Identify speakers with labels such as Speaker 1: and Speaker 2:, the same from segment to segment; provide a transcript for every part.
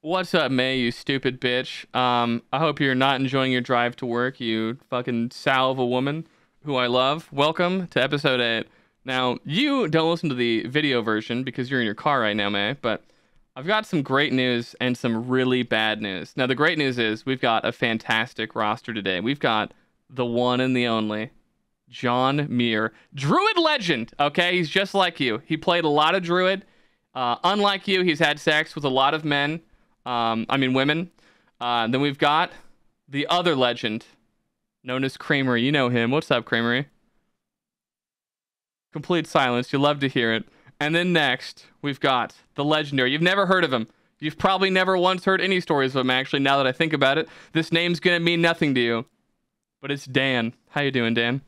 Speaker 1: What's up, May, you stupid bitch? I hope you're not enjoying your drive to work, you fucking sow of a woman who I love. Welcome to episode 8. Now, you don't listen to the video version because you're in your car right now, May, but I've got some great news and some really bad news. Now, the great news is we've got a fantastic roster today. We've got the one and the only Johnmuir, Druid legend, okay? He's just like you. He played a lot of Druid. Unlike you, he's had sex with a lot of men. Women. Then we've got the other legend, known as Creamery. You know him. What's up, Creamery? Complete silence. You love to hear it. And then next, we've got the legendary. You've never heard of him. You've probably never once heard any stories of him, actually, now that I think about it. This name's gonna mean nothing to you. But it's Dan. How you doing, Dan?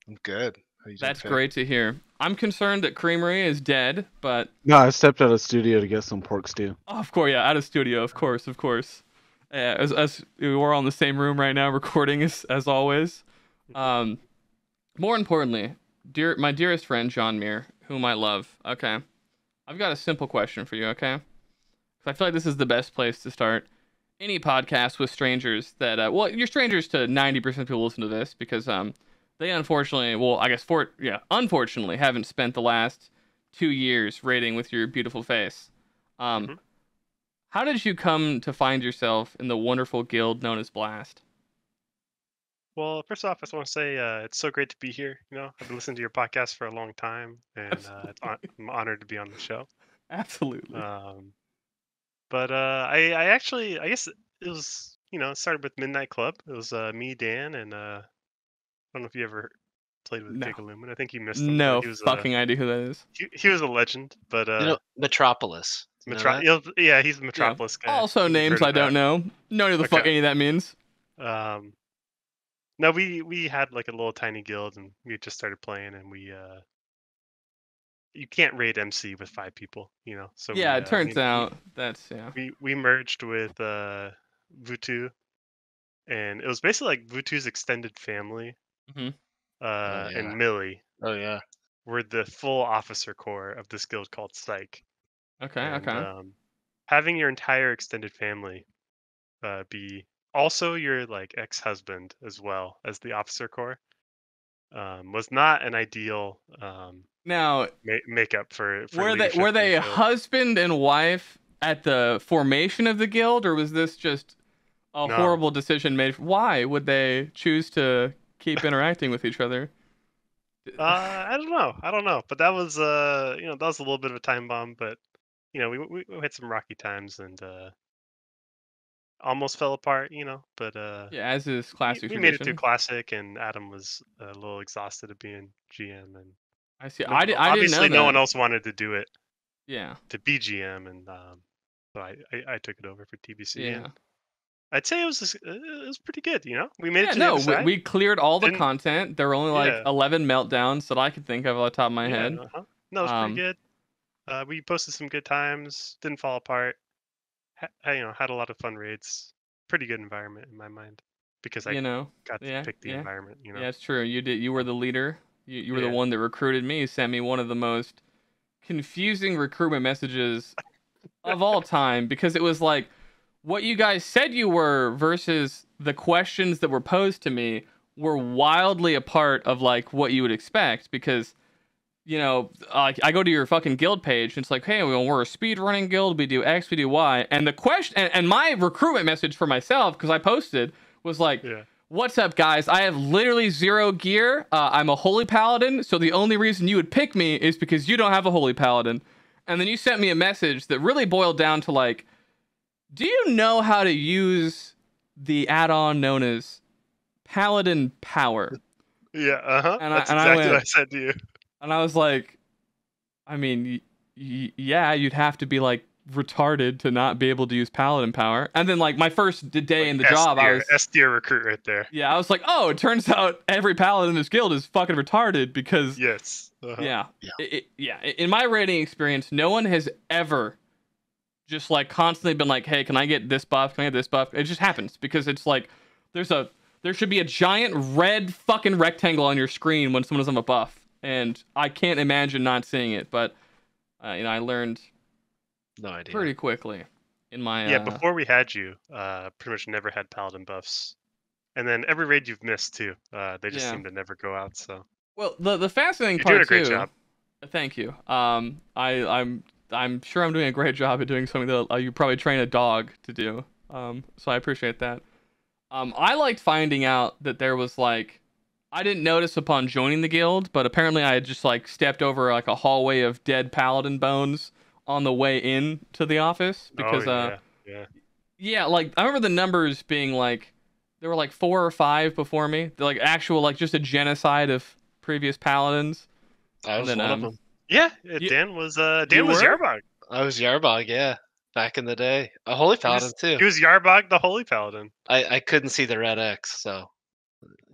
Speaker 2: I'm good.
Speaker 1: That's great to hear. I'm concerned that Creamery is dead, but...
Speaker 3: No, I stepped out of studio to get some pork stew.
Speaker 1: Oh, of course, yeah, out of studio, of course. As we're all in the same room right now recording as always. More importantly, my dearest friend, Johnmuir, whom I love. Okay. I've got a simple question for you, okay? Because I feel like this is the best place to start any podcast with strangers that... you're strangers to 90% of people listen to this because... They unfortunately, unfortunately haven't spent the last 2 years raiding with your beautiful face. How did you come to find yourself in the wonderful guild known as Blast?
Speaker 2: Well, first off, I just want to say it's so great to be here. I've been listening to your podcast for a long time, and I'm honored to be on the show.
Speaker 1: Absolutely.
Speaker 2: I guess it was, it started with Midnight Club. It was me, Dan, and I don't know if you ever played with Gigalumen. I think you missed him.
Speaker 1: No fucking idea who that is.
Speaker 2: He was a legend, but
Speaker 4: Metropolis.
Speaker 2: Yeah, he's the Metropolis guy.
Speaker 1: Also names I don't know. No idea the fuck any of that means.
Speaker 2: No, we had like a little tiny guild, and we just started playing, and you can't raid MC with 5 people, So
Speaker 1: yeah, it turns out that's
Speaker 2: We merged with Vutu, and it was basically like Vutu's extended family. And Millie.
Speaker 4: Oh yeah.
Speaker 2: We're the full officer corps of this guild called Psych.
Speaker 1: Okay.
Speaker 2: Having your entire extended family be also your like ex-husband as well as the officer corps was not an ideal
Speaker 1: now
Speaker 2: makeup for
Speaker 1: were they husband and wife at the formation of the guild, or was this just a horrible decision made? Why would they choose to keep interacting with each other?
Speaker 2: I don't know, but that was that was a little bit of a time bomb, but we had some rocky times and almost fell apart, but
Speaker 1: yeah, as is classic
Speaker 2: we made it through classic, and Adam was a little exhausted of being GM, and
Speaker 1: I see. I didn't know
Speaker 2: obviously
Speaker 1: that.
Speaker 2: No one else wanted to do it.
Speaker 1: Yeah.
Speaker 2: To be GM, and so I took it over for TBC.
Speaker 1: Yeah.
Speaker 2: And I'd say it was pretty good, We made it to the other side.
Speaker 1: We cleared all the content. There were only like 11 meltdowns that I could think of off the top of my head.
Speaker 2: No, it was pretty good. We posted some good times. Didn't fall apart. Had a lot of fun raids. Pretty good environment in my mind because I got to pick the environment.
Speaker 1: Yeah, it's true. You did. You were the leader. You were the one that recruited me. You sent me one of the most confusing recruitment messages of all time because it was like, what you guys said you were versus the questions that were posed to me were wildly apart of like what you would expect because, I go to your fucking guild page and it's like, hey, we're a speedrunning guild. We do X, we do Y. And the question and my recruitment message for myself, because I posted, was like, what's up, guys? I have literally 0 gear. I'm a holy paladin. So the only reason you would pick me is because you don't have a holy paladin. And then you sent me a message that really boiled down to like, do you know how to use the add-on known as Paladin Power?
Speaker 2: Yeah, That's exactly what I said to you.
Speaker 1: And I was like, I mean, yeah, you'd have to be like retarded to not be able to use Paladin Power. And then like my first day in the job, I was
Speaker 2: S-tier recruit right there.
Speaker 1: Yeah, I was like, oh, it turns out every paladin in this guild is fucking retarded because in my raiding experience, no one has ever just like constantly been like, hey, can I get this buff? Can I get this buff? It just happens because it's like there should be a giant red fucking rectangle on your screen when someone is on a buff, and I can't imagine not seeing it. But I learned
Speaker 4: no idea
Speaker 1: pretty quickly in my
Speaker 2: Yeah, before we had you, pretty much never had paladin buffs, and then every raid you've missed too. They just seem to never go out. So
Speaker 1: well, the fascinating
Speaker 2: you're
Speaker 1: part
Speaker 2: doing a great
Speaker 1: too.
Speaker 2: job.
Speaker 1: Thank you. I'm sure I'm doing a great job at doing something that you probably train a dog to do. So I appreciate that. I liked finding out that there was like, I didn't notice upon joining the guild, but apparently I had just like stepped over like a hallway of dead paladin bones on the way in to the office because yeah, like I remember the numbers being like there were like 4 or 5 before me. They're like actual like just a genocide of previous paladins.
Speaker 4: I was one of them.
Speaker 2: Yeah, Dan was Yarbog.
Speaker 4: I was Yarbog, yeah. Back in the day. A holy paladin too.
Speaker 2: He was Yarbog the holy paladin.
Speaker 4: I couldn't see the red X, so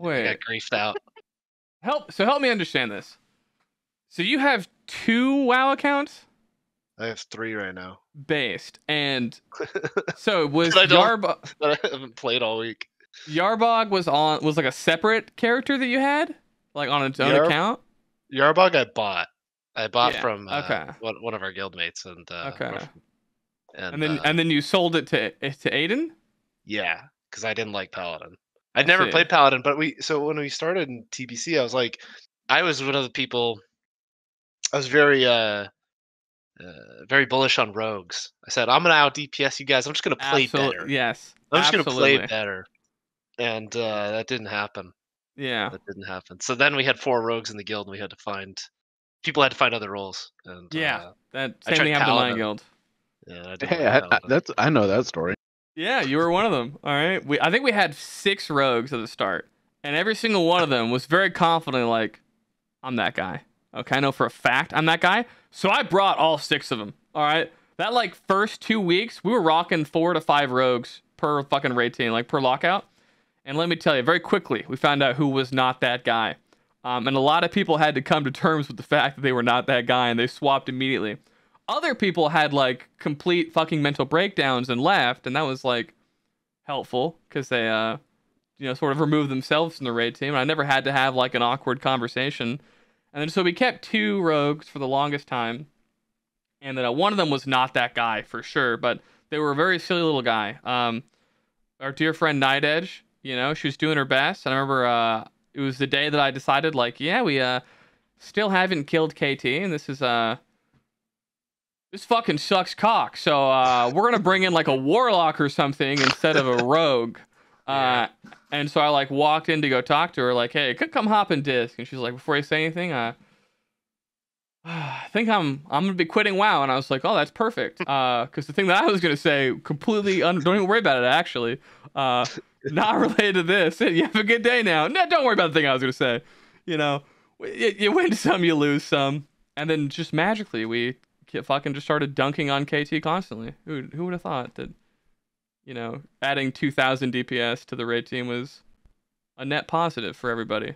Speaker 4: I got griefed out.
Speaker 1: Help me understand this. So you have 2 WoW accounts?
Speaker 4: I have 3 right now.
Speaker 1: Based. And so was
Speaker 4: Yarbog that I haven't played all week.
Speaker 1: Yarbog was like a separate character that you had? Like on its own account?
Speaker 4: Yarbog I bought. From
Speaker 1: okay.
Speaker 4: one of our guildmates and
Speaker 1: okay. And then you sold it to Aiden?
Speaker 4: Yeah, because I didn't like Paladin. I'd never played Paladin, but when we started in TBC, I was one of the people. I was very very bullish on rogues. I said I'm gonna out DPS you guys. I'm just gonna play better.
Speaker 1: Yes,
Speaker 4: I'm just gonna play better, and that didn't happen.
Speaker 1: Yeah,
Speaker 4: that didn't happen. So then we had 4 rogues in the guild, and we had to find people had to find other roles. And
Speaker 1: that same thing happened to my guild.
Speaker 4: Yeah,
Speaker 3: I know that story.
Speaker 1: Yeah, you were one of them. All right, I think we had 6 rogues at the start, and every single one of them was very confident, like, I'm that guy. Okay, I know for a fact I'm that guy. So I brought all 6 of them. All right, that like first 2 weeks, we were rocking 4 to 5 rogues per fucking raid team, like per lockout. And let me tell you, very quickly, we found out who was not that guy. And a lot of people had to come to terms with the fact that they were not that guy, and they swapped immediately. Other people had like complete fucking mental breakdowns and left, and that was like helpful because they sort of removed themselves from the raid team. And I never had to have like an awkward conversation. And then so we kept 2 rogues for the longest time, and then one of them was not that guy for sure, but they were a very silly little guy. Our dear friend Nyjil, she was doing her best. And I remember it was the day that I decided, like, yeah, we still haven't killed KT, and this fucking sucks cock. So we're gonna bring in like a warlock or something instead of a rogue. And so I like walked in to go talk to her, like, hey, come hop in disc. And she's like, before I say anything, I think I'm gonna be quitting WoW. And I was like, oh, that's perfect. Because the thing that I was gonna say completely don't even worry about it. Actually, not related to this. You have a good day now. No, don't worry about the thing I was gonna say. You win some, you lose some, and then just magically we fucking just started dunking on KT constantly. Who would have thought that? Adding 2,000 DPS to the raid team was a net positive for everybody.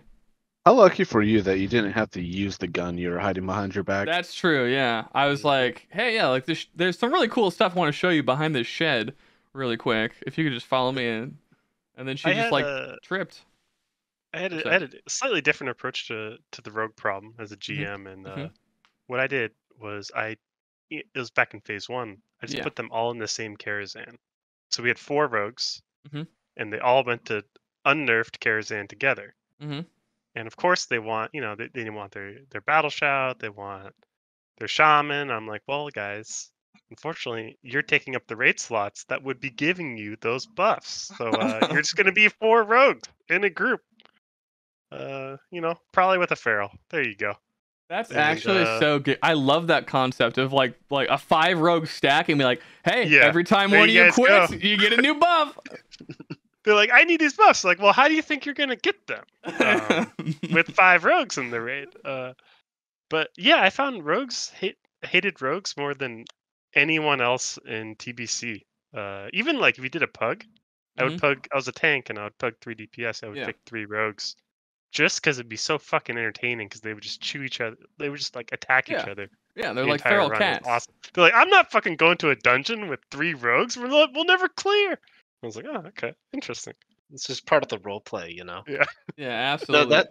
Speaker 3: How lucky for you that you didn't have to use the gun you were hiding behind your back.
Speaker 1: That's true, yeah. I was like, hey, yeah, like there's some really cool stuff I want to show you behind this shed really quick. If you could just follow me in. And then she tripped.
Speaker 2: I had a slightly different approach to the rogue problem as a GM. And what I did was it was back in phase 1. I just put them all in the same Karazhan. So we had 4 rogues, and they all went to unnerfed Karazhan together. And of course, they want, they want their battle shout, they want their shaman. I'm like, well, guys, unfortunately, you're taking up the raid slots that would be giving you those buffs. So you're just going to be 4 rogues in a group. Probably with a feral. There you go.
Speaker 1: That's actually so good. I love that concept of like a 5 rogue stack and be like, hey, every time one of you quits, you get a new buff.
Speaker 2: They're like, I need these buffs. Like, well, how do you think you're gonna get them with 5 rogues in the raid? But yeah, I found rogues hated rogues more than anyone else in TBC. Even like if you did a pug, I would pug. I was a tank and I would pug 3 DPS. I would pick 3 rogues. Just because it'd be so fucking entertaining, because they would just chew each other. They would just like attack each other.
Speaker 1: Yeah, they're like feral cats.
Speaker 2: Awesome. They're like, I'm not fucking going to a dungeon with 3 rogues. We'll never clear. I was like, oh, okay, interesting.
Speaker 4: It's just part of the role play,
Speaker 1: Yeah, absolutely.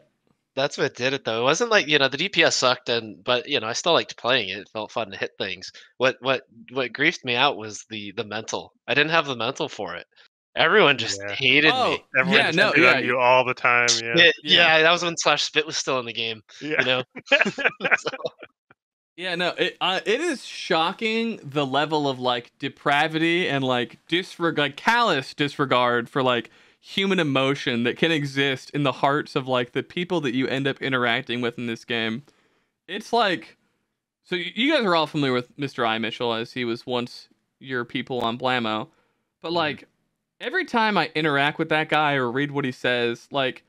Speaker 4: that's what did it though. It wasn't like, the DPS sucked, but I still liked playing it. It felt fun to hit things. What griefed me out was the mental. I didn't have the mental for it. Everyone just hated me.
Speaker 2: Everyone just did on you all the time.
Speaker 4: Yeah, that was when /spit was still in the game.
Speaker 2: Yeah.
Speaker 4: So.
Speaker 1: Yeah, no, it is shocking the level of like depravity and like callous disregard for like human emotion that can exist in the hearts of like the people that you end up interacting with in this game. It's like, so you guys are all familiar with Mr. I. Mitchell, as he was once your people on Blammo, but like every time I interact with that guy or read what he says, like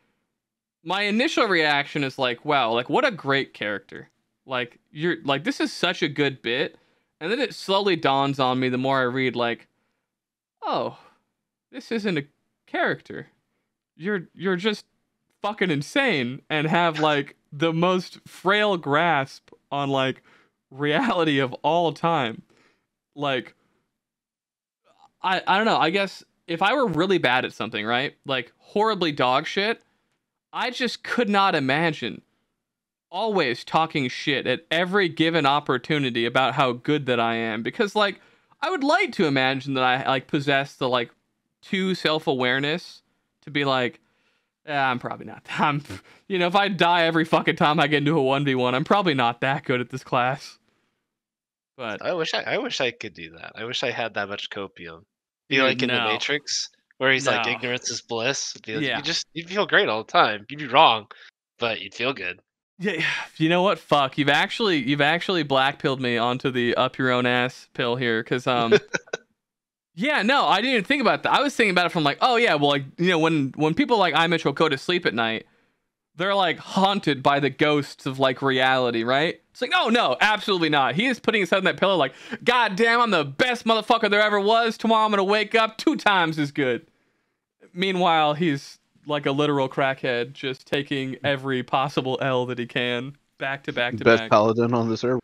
Speaker 1: my initial reaction is like, wow, like what a great character. Like you're like, this is such a good bit. And then it slowly dawns on me the more I read, like, oh, this isn't a character. You're just fucking insane and have like the most frail grasp on like reality of all time. Like I don't know, I guess if I were really bad at something, right? Like horribly dog shit, I just could not imagine always talking shit at every given opportunity about how good that I am, because like I would like to imagine that I like possess the like too self-awareness to be like, I'm probably not. If I die every fucking time I get into a 1v1, I'm probably not that good at this class. But
Speaker 4: I wish I could do that. I wish I had that much copium. Be like in the Matrix, where he's like, ignorance is bliss. You'd feel great all the time. You'd be wrong, but you'd feel good.
Speaker 1: Yeah, you know what? Fuck, you've actually blackpilled me onto the up your own ass pill here, because yeah, no, I didn't even think about that. I was thinking about it from like, oh yeah, well, like, when people like I Mitchell go to sleep at night, they're like haunted by the ghosts of like reality, right? It's like, oh no, absolutely not. He is putting his head on that pillow like, God damn, I'm the best motherfucker there ever was. Tomorrow I'm gonna wake up 2 times as good. Meanwhile, he's like a literal crackhead, just taking every possible L that he can, back to back to back.
Speaker 3: Best paladin on the server.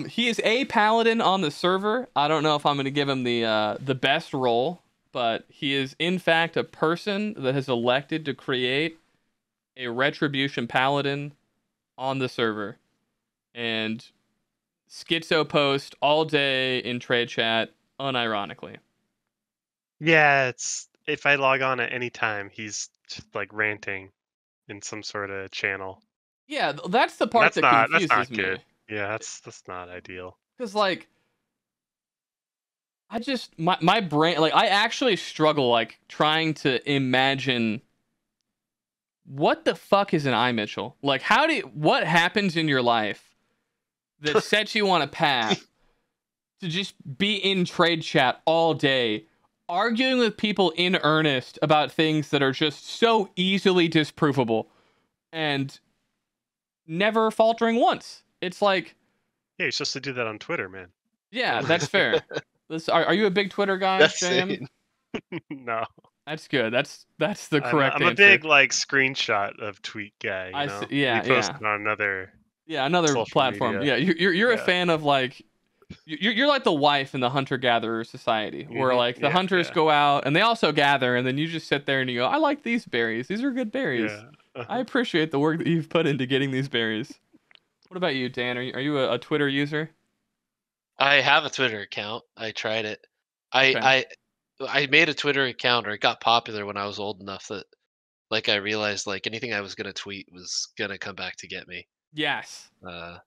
Speaker 1: He is a paladin on the server. I don't know if I'm going to give him the best role, but he is in fact a person that has elected to create a retribution paladin on the server, and schizo post all day in trade chat, unironically.
Speaker 2: Yeah, it's if I log on at any time, he's just like ranting in some sort of channel.
Speaker 1: Yeah, that's the part that confuses me.
Speaker 2: Good. Yeah, that's not ideal.
Speaker 1: Because like, I just my brain, like, I actually struggle like trying to imagine what the fuck is an I Mitchell. Like, what happens in your life that sets you on a path to just be in trade chat all day, arguing with people in earnest about things that are just so easily disprovable, and never faltering once. It's like,
Speaker 2: yeah, you're supposed to do that on Twitter, man.
Speaker 1: Yeah, that's fair. Are you a big Twitter guy, Jam?
Speaker 2: No.
Speaker 1: That's good. That's the correct answer.
Speaker 2: I'm a big like screenshot of tweet guy.
Speaker 1: Yeah,
Speaker 2: we post on another
Speaker 1: platform.
Speaker 2: Media.
Speaker 1: Yeah, you're a fan of like, you're like the wife in the hunter-gatherer society, where like the hunters go out and they also gather, and then you just sit there and you go, I like these berries. These are good berries.
Speaker 2: Yeah.
Speaker 1: I appreciate the work that you've put into getting these berries. What about you, Dan? Are you a Twitter user?
Speaker 4: I have a Twitter account. I tried it. I made a Twitter account, or it got popular when I was old enough that like I realized like anything I was gonna tweet was gonna come back to get me.
Speaker 1: Yes.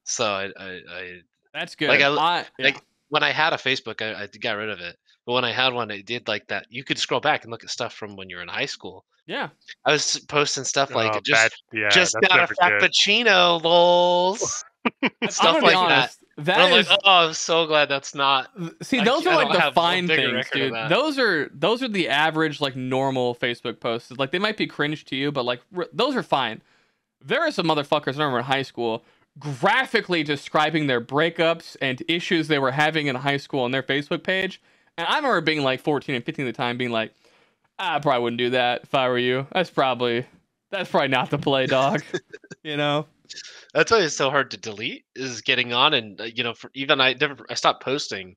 Speaker 4: So I
Speaker 1: that's good.
Speaker 4: Like when I had a Facebook, I got rid of it. But when I had one, it did like that. You could scroll back and look at stuff from when you were in high school.
Speaker 1: Yeah.
Speaker 4: I was posting stuff like just
Speaker 2: got
Speaker 4: a frappuccino, lols. Stuff like
Speaker 1: honest,
Speaker 4: that. I'm like, oh, I'm so glad that's not.
Speaker 1: See, those are like the fine things, dude. Those are the average, like, normal Facebook posts. Like, they might be cringe to you, but like those are fine. There are some motherfuckers I remember in high school graphically describing their breakups and issues they were having in high school on their Facebook page. And I remember being like 14 and 15 at the time, being like, I probably wouldn't do that if I were you. That's probably not the play, dog.
Speaker 4: That's why it's so hard to delete, is getting on and I stopped posting,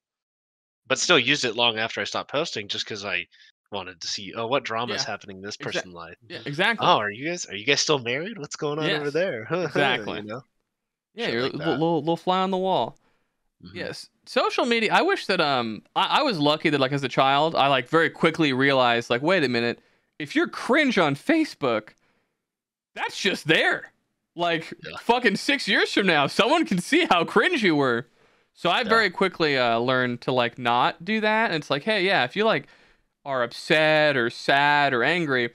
Speaker 4: but still used it long after I stopped posting, just because I wanted to see, oh, what drama is happening in this person's life.
Speaker 1: Yeah, exactly.
Speaker 4: Oh, are you guys still married? What's going on over there?
Speaker 1: Exactly.
Speaker 4: You know?
Speaker 1: Yeah, you're a little fly on the wall. Yes. Social media, I wish that I was lucky that like as a child, I like very quickly realized like, wait a minute, if you're cringe on Facebook, that's just there. Like fucking 6 years from now, someone can see how cringe you were. So I very quickly learned to like not do that. And it's like, hey, yeah, if you like are upset or sad or angry,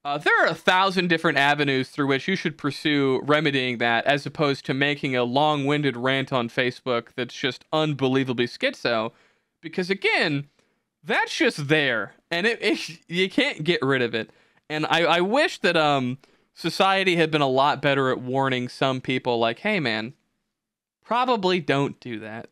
Speaker 1: there are 1,000 different avenues through which you should pursue remedying that, as opposed to making a long-winded rant on Facebook that's just unbelievably schizo. Because again, that's just there, and you can't get rid of it. And I wish that society had been a lot better at warning some people, like, hey man, probably don't do that,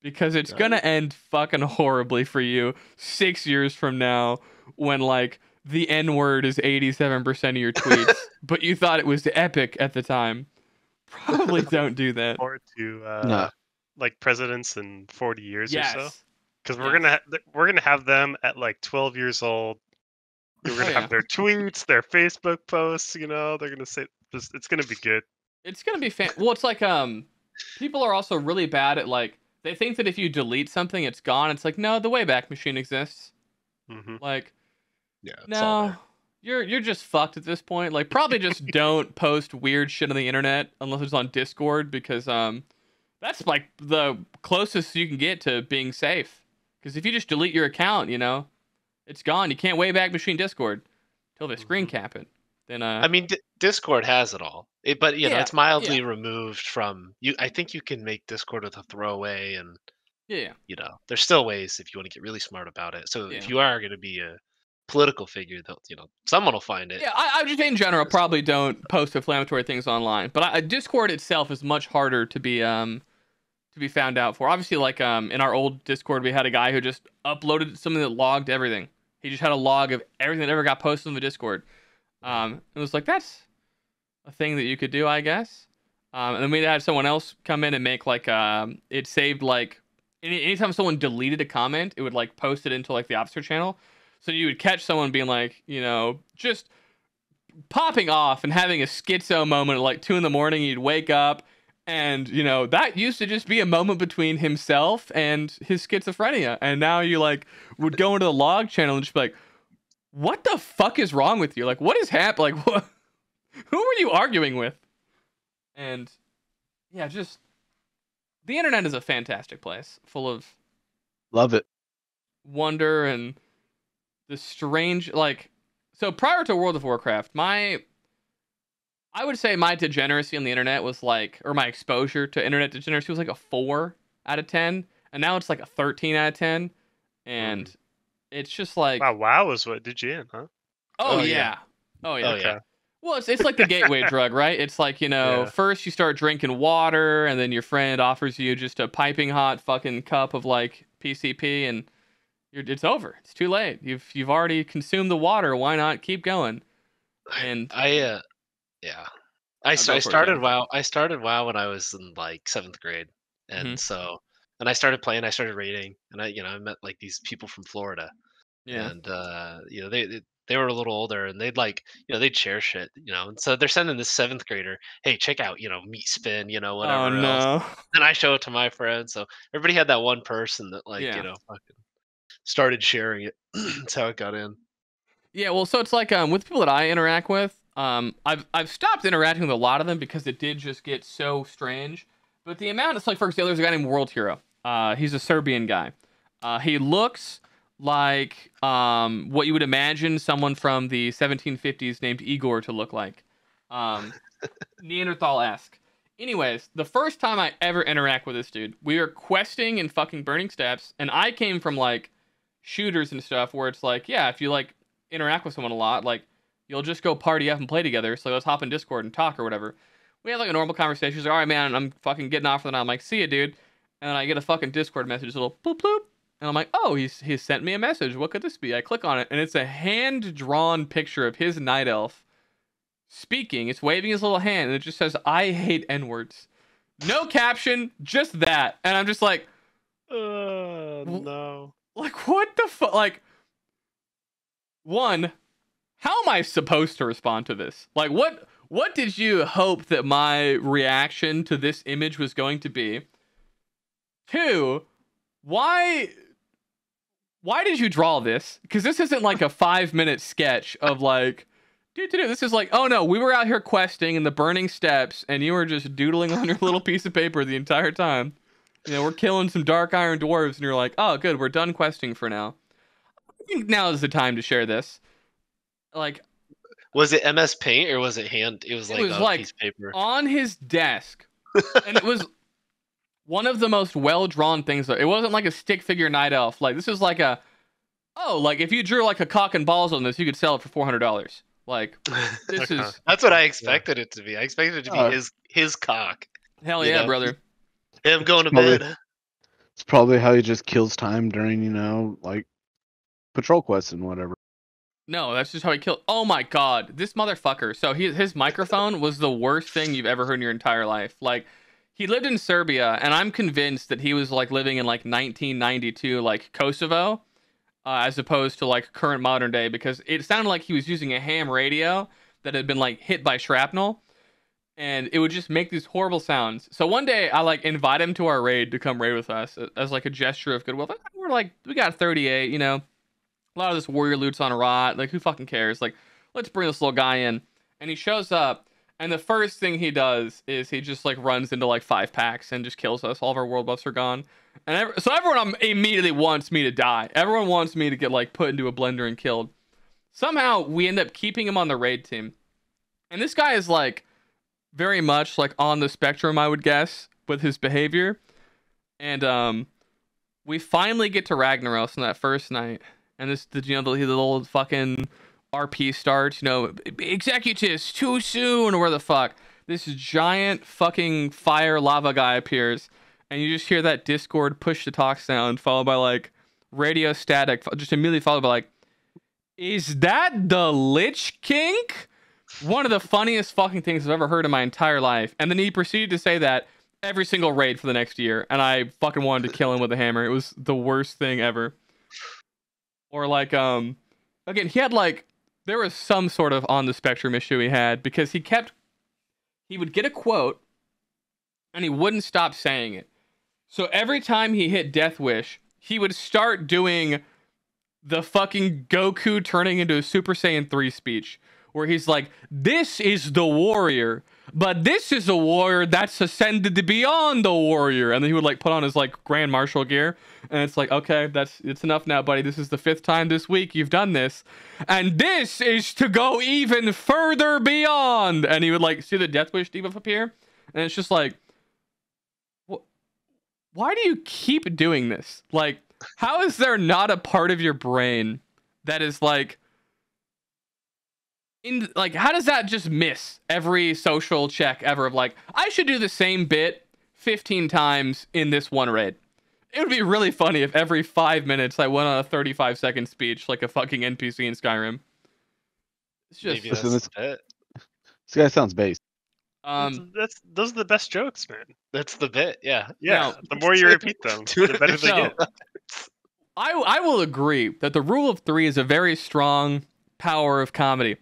Speaker 1: because it's gonna end fucking horribly for you 6 years from now, when like the N-word is 87% of your tweets, but you thought it was epic at the time. Probably don't do that.
Speaker 2: Or to like presidents in 40 years or so, because we're gonna have them at like 12 years old. We're gonna have their tweets, their Facebook posts. You know, they're gonna say this. It's gonna be good.
Speaker 1: It's gonna be well, it's like people are also really bad at like, they think that if you delete something, it's gone. It's like, no, the Wayback Machine exists. Like.
Speaker 4: Yeah,
Speaker 1: no, you're just fucked at this point. Like, probably just don't post weird shit on the internet unless it's on Discord, because that's like the closest you can get to being safe. Because if you just delete your account, you know, it's gone. You can't Wayback Machine Discord till they screen cap it. Then
Speaker 4: I mean, Discord has it all, but you know, it's mildly removed from you. I think you can make Discord with a throwaway, and you know, there's still ways if you want to get really smart about it. So if you are going to be a political figure, that, you know, someone will find it.
Speaker 1: Yeah, I just in general probably don't post inflammatory things online, but Discord itself is much harder to be found out for. Obviously, like in our old Discord, we had a guy who just uploaded something that logged everything. He just had a log of everything that ever got posted on the Discord. It was like, that's a thing that you could do, I guess. And then we had someone else come in and make like it saved like anytime someone deleted a comment, it would like post it into like the officer channel. So you would catch someone being like, you know, just popping off and having a schizo moment at like 2 a.m. You'd wake up, and, you know, that used to just be a moment between himself and his schizophrenia. And now you like would go into the log channel and just be like, what the fuck is wrong with you? Like, what is happening? Like, what? Who were you arguing with? And yeah, just the internet is a fantastic place, full of
Speaker 3: love it,
Speaker 1: wonder, and the strange, like, so prior to World of Warcraft, I would say my degeneracy on the internet was like, or my exposure to internet degeneracy was like a 4 out of 10, and now it's like a 13 out of 10, and it's just like,
Speaker 2: WoW is what did you in, huh?
Speaker 1: Oh yeah. Okay. Well, it's like the gateway drug, right? It's like, you know, first you start drinking water, and then your friend offers you just a piping hot fucking cup of like PCP, and it's over. It's too late. You've already consumed the water. Why not keep going? And
Speaker 4: I started WoW. I started WoW when I was in like 7th grade, and so I started playing. I started raiding, and I met like these people from Florida, and you know, they were a little older, and they'd like, you know, they'd share shit, you know, and so they're sending this 7th grader, hey, check out, you know, Meat Spin, you know, whatever else. And I show it to my friends. So everybody had that one person that like, you know, fucking started sharing it. That's how it got in.
Speaker 1: Yeah, well, so it's like with people that I interact with, I've stopped interacting with a lot of them because it did just get so strange. But the amount, it's like, for example, there's a guy named World Hero. He's a Serbian guy. He looks like what you would imagine someone from the 1750s named Igor to look like. Neanderthal-esque. Anyways, the first time I ever interact with this dude, we were questing in fucking Burning Steps, and I came from like shooters and stuff where it's like, yeah, if you like interact with someone a lot, like you'll just go party up and play together. So let's hop in Discord and talk or whatever. We have like a normal conversation. He's like, all right, man, I'm fucking getting off for the night. I'm like, see ya, dude. And then I get a fucking Discord message, a little bloop bloop. And I'm like, oh, he's sent me a message. What could this be? I click on it, and it's a hand-drawn picture of his night elf speaking. It's waving his little hand, and it just says, I hate N-words. No caption, just that. And I'm just like,
Speaker 2: no.
Speaker 1: Like, what the fuck? Like, one, how am I supposed to respond to this? Like, what did you hope that my reaction to this image was going to be? Two, why did you draw this? Because this isn't like a 5-minute sketch of like, this is like, oh no, we were out here questing in the burning steppes, and you were just doodling on your little piece of paper the entire time. You know, we're killing some dark iron dwarves, and you're like, oh good, we're done questing for now. I think now is the time to share this. Like,
Speaker 4: was it MS Paint or was it hand? It was like piece of paper
Speaker 1: on his desk, and it was one of the most well-drawn things. It wasn't like a stick figure night elf. Like, this is like like if you drew like a cock and balls on this, you could sell it for $400. Like, this is...
Speaker 4: That's what I expected it to be. I expected it to be his cock.
Speaker 1: Hell yeah, brother.
Speaker 4: Him going to bed.
Speaker 3: It's probably how he just kills time during, like, patrol quests and whatever.
Speaker 1: No, that's just how he killed... Oh my god, this motherfucker. So his microphone was the worst thing you've ever heard in your entire life. Like... He lived in Serbia, and I'm convinced that he was like living in like 1992, like Kosovo, as opposed to like current modern day, because it sounded like he was using a ham radio that had been like hit by shrapnel, and it would just make these horrible sounds. So one day I like invite him to our raid to come raid with us as like a gesture of goodwill. We're like, we got 38, you know, a lot of this warrior loot's on rot. Like, who fucking cares? Like, let's bring this little guy in. And he shows up. And the first thing he does is he just like runs into like 5 packs and just kills us. All of our world buffs are gone. And so everyone immediately wants me to die. Everyone wants me to get like put into a blender and killed. Somehow we end up keeping him on the raid team. And this guy is like very much like on the spectrum, I would guess, with his behavior. And we finally get to Ragnaros on that first night. And the little fucking RP starts, executives too soon, or where the fuck. This giant fucking fire lava guy appears, and you just hear that Discord push to talk sound, followed by like radio static, just immediately followed by like, is that the Lich King? One of the funniest fucking things I've ever heard in my entire life. And then he proceeded to say that every single raid for the next year, and I fucking wanted to kill him with a hammer. It was the worst thing ever. Or like, again, he had like, there was some sort of on the spectrum issue he had, because he would get a quote and he wouldn't stop saying it. So every time he hit Death Wish, he would start doing the fucking Goku turning into a Super Saiyan 3 speech, where he's like, this is the warrior, but this is a warrior that's ascended to beyond the warrior. And then he would like put on his like Grand Marshal gear, and it's like, okay, it's enough now, buddy. This is the 5th time this week you've done this, and this is to go even further beyond. And he would like see the Death Wish debuff appear, and it's just like, why do you keep doing this? Like, how is there not a part of your brain that is like, how does that just miss every social check ever of like, I should do the same bit 15 times in this one raid? It would be really funny if every 5 minutes I went on a 35-second speech like a fucking NPC in Skyrim. It's just...
Speaker 4: Maybe that's it.
Speaker 3: This guy sounds based.
Speaker 2: Those are the best jokes, man.
Speaker 4: That's the bit, yeah.
Speaker 2: Yeah, now, the more you repeat them, the better they get.
Speaker 1: I will agree that the rule of 3 is a very strong power of comedy.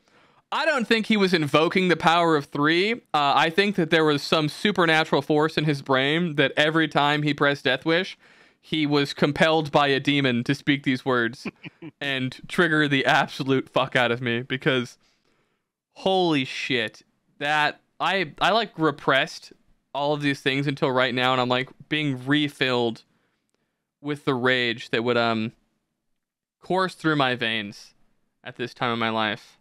Speaker 1: I don't think he was invoking the power of 3. I think that there was some supernatural force in his brain that every time he pressed Death Wish, he was compelled by a demon to speak these words and trigger the absolute fuck out of me, because holy shit, that I like repressed all of these things until right now, and I'm like being refilled with the rage that would course through my veins at this time of my life.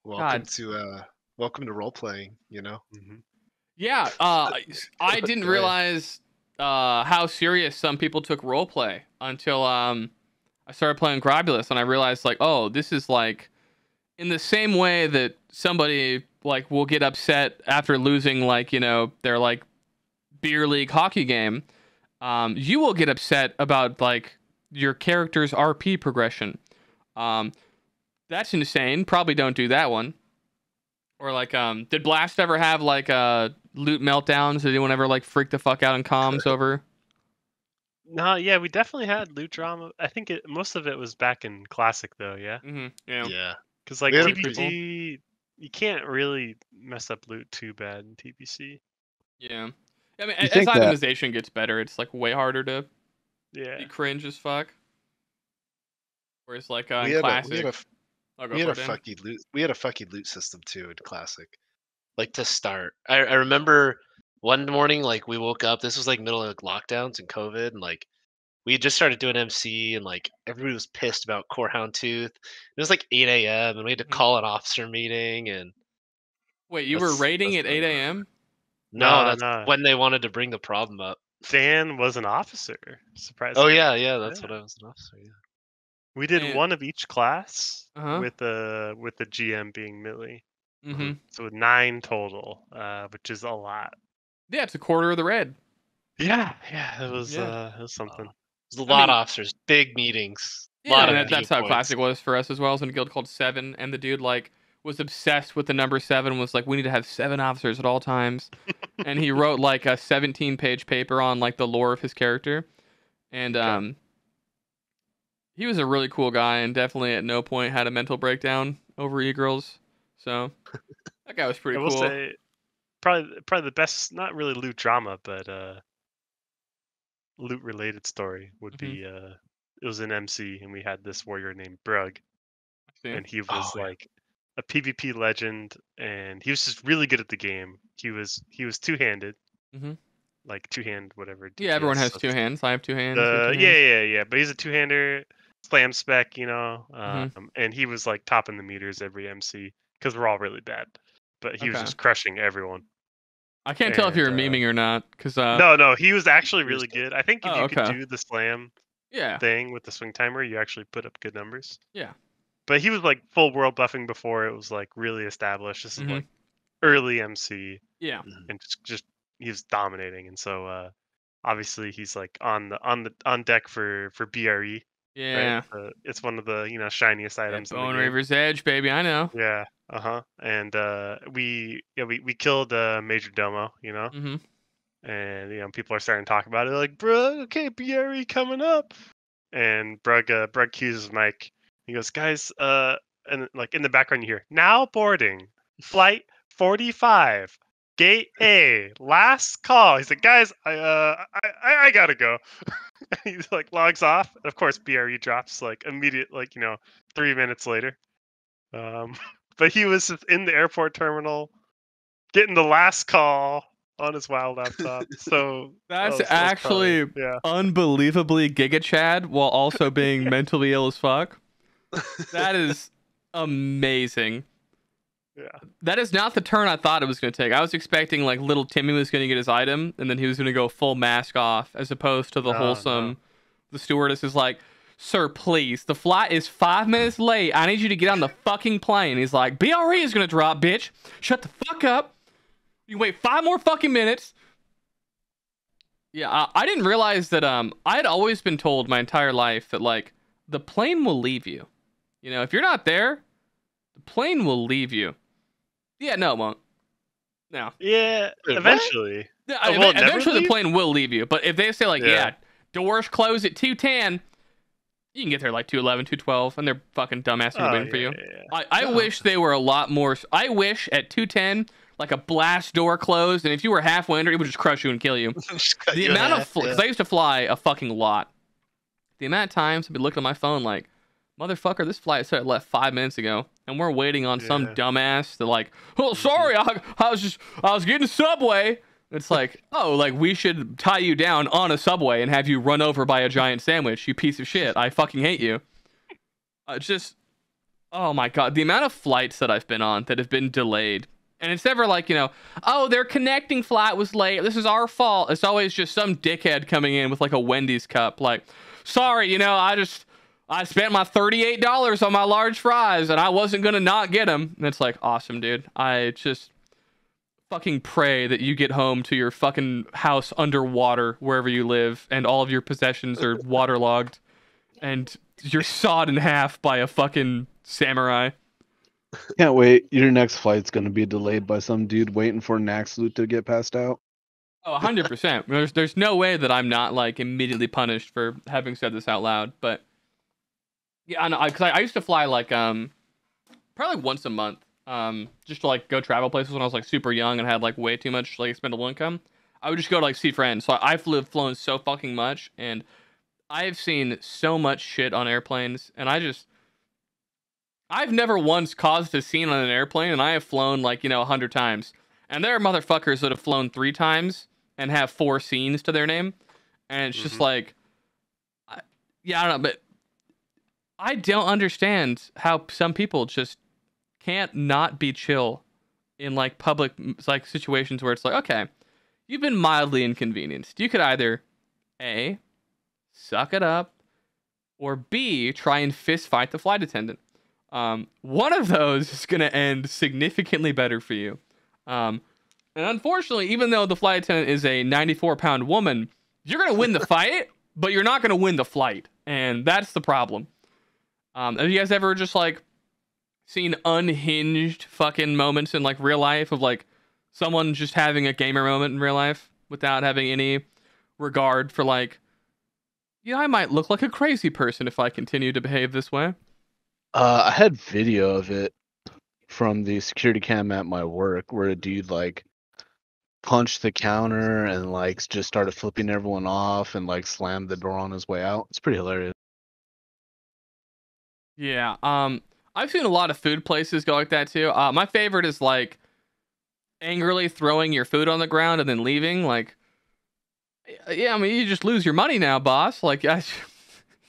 Speaker 4: Welcome to role playing,
Speaker 2: Mm-hmm.
Speaker 1: Yeah, I didn't realize how serious some people took roleplay until I started playing Grobulus, and I realized like, oh, this is like in the same way that somebody like will get upset after losing like, their like beer league hockey game. You will get upset about like your character's RP progression. That's insane. Probably don't do that one. Or like, did Blast ever have like loot meltdowns? Did anyone ever like freak the fuck out in comms over?
Speaker 2: No, yeah, we definitely had loot drama. I think most of it was back in Classic though, yeah.
Speaker 4: Yeah.
Speaker 2: Because like
Speaker 4: We had
Speaker 2: TBC, you can't really mess up loot too bad in TBC.
Speaker 1: Yeah. I mean,
Speaker 3: You
Speaker 1: as
Speaker 3: think that-
Speaker 1: itemization gets better, it's like way harder to
Speaker 2: Yeah.
Speaker 1: be cringe as fuck. Whereas like
Speaker 4: we
Speaker 1: in
Speaker 4: had
Speaker 1: Classic,
Speaker 4: we had a fucking loot system too in Classic. Like to start, I remember one morning, like we woke up. This was like middle of lockdowns and COVID, and like we had just started doing MC, and like everybody was pissed about Corehound Tooth. It was like 8 a.m. and we had to call an officer meeting. And
Speaker 1: wait, you were raiding at 8 a.m.?
Speaker 4: No, that's when they wanted to bring the problem up.
Speaker 2: Dan was an officer, surprisingly.
Speaker 4: Oh yeah, that's what I was an officer. Yeah.
Speaker 2: We did one of each class with the GM being Millie. So 9 total, which is a lot.
Speaker 1: Yeah, it's a quarter of the red.
Speaker 2: Yeah, it was something.
Speaker 4: There's a lot of officers, big meetings.
Speaker 1: Yeah, that's how Classic was for us as well. I was in a guild called 7, and the dude like was obsessed with the number 7. Was like, we need to have 7 officers at all times, and he wrote like a 17-page paper on like the lore of his character, and he was a really cool guy, and definitely at no point had a mental breakdown over e-girls. So that guy was pretty cool. I will say,
Speaker 2: probably the best, not really loot drama, but loot related story would be it was an MC, and we had this warrior named Brug, and he was like a PvP legend, and he was just really good at the game. He was two-handed, like two-hand whatever.
Speaker 1: DPS, everyone has 2 hands. I have 2 hands.
Speaker 2: Yeah. But he's a two-hander, slam spec, and he was like topping the meters every MC because we're all really bad, but he was just crushing everyone.
Speaker 1: I can't tell if you're memeing or not, because
Speaker 2: no, he was actually really good. I think if you could do the slam thing with the swing timer, you actually put up good numbers.
Speaker 1: Yeah.
Speaker 2: But he was like full world buffing before it was like really established. This is like early MC.
Speaker 1: Yeah.
Speaker 2: And just he was dominating, and so obviously he's like on deck for BRE.
Speaker 1: Yeah.
Speaker 2: Right? It's one of the shiniest items.
Speaker 1: Bone Reaver's Edge, baby. I know.
Speaker 2: Yeah. And we killed Major Domo, and people are starting to talk about it, like, bro, okay, BRE coming up, and Brug cues Mike. He goes, guys, and like in the background you hear, now boarding flight 45, gate A, last call. He's like, guys, I gotta go. He like logs off. Of course, BRE drops like immediate, 3 minutes later. But he was just in the airport terminal, getting the last call on his wild laptop. So
Speaker 1: that's actually unbelievably Giga Chad while also being mentally ill as fuck. That is amazing.
Speaker 2: Yeah.
Speaker 1: That is not the turn I thought it was going to take. I was expecting like little Timmy was going to get his item and then he was going to go full mask off, as opposed to the wholesome. No. The stewardess is like, sir, please, the flight is 5 minutes late. I need you to get on the fucking plane. He's like, BRE is going to drop, bitch. Shut the fuck up. You wait 5 more fucking minutes. Yeah, I didn't realize that I had always been told my entire life that like the plane will leave you. If you're not there, the plane will leave you. Yeah, no, it won't. No.
Speaker 2: Yeah, eventually.
Speaker 1: Yeah, eventually the plane will leave you. But if they say like, doors close at 2:10, you can get there like 2:11, 2:12, and they're fucking dumbasses waiting for you. Yeah. I wish they were a lot more. I wish at 2:10, like a blast door closed, and if you were halfway under, it would just crush you and kill you. The amount of because I used to fly a fucking lot. The amount of times I'd be looking at my phone like, motherfucker, this flight said it left 5 minutes ago, and we're waiting on some dumbass that like, oh, sorry, I was getting a subway. It's like, oh, like we should tie you down on a subway and have you run over by a giant sandwich, you piece of shit. I fucking hate you. Oh my god, the amount of flights that I've been on that have been delayed. And it's never like, oh, their connecting flight was late. This is our fault. It's always just some dickhead coming in with like a Wendy's cup. Like, sorry, I spent my $38 on my large fries and I wasn't going to not get them. And it's like, awesome, dude. I just fucking pray that you get home to your fucking house underwater wherever you live and all of your possessions are waterlogged and you're sawed in half by a fucking samurai.
Speaker 3: Can't wait. Your next flight's going to be delayed by some dude waiting for Nax loot to get passed out.
Speaker 1: Oh, 100%. There's no way that I'm not like immediately punished for having said this out loud. But yeah, I know, because I used to fly like probably once a month, just to like go travel places when I was like super young and had like way too much like expendable income. I would just go to like see friends. So I've flown so fucking much, and I've seen so much shit on airplanes, and I've never once caused a scene on an airplane, and I have flown like 100 times, and there are motherfuckers that have flown 3 times and have 4 scenes to their name, and it's just like, yeah, I don't know, but I don't understand how some people just can't not be chill in like public like situations where it's like, okay, you've been mildly inconvenienced. You could either A, suck it up, or B, try and fist fight the flight attendant. One of those is going to end significantly better for you. And unfortunately, even though the flight attendant is a 94-pound woman, you're going to win the fight, but you're not going to win the flight. And that's the problem. Have you guys ever just like seen unhinged fucking moments in like real life of like someone just having a gamer moment in real life without having any regard for like, I might look like a crazy person if I continue to behave this way?
Speaker 3: I had video of it from the security cam at my work where a dude like punched the counter and like just started flipping everyone off and like slammed the door on his way out. It's pretty hilarious.
Speaker 1: Yeah. I've seen a lot of food places go like that too. My favorite is like angrily throwing your food on the ground and then leaving. Like, yeah, I mean, you just lose your money now, boss. Like,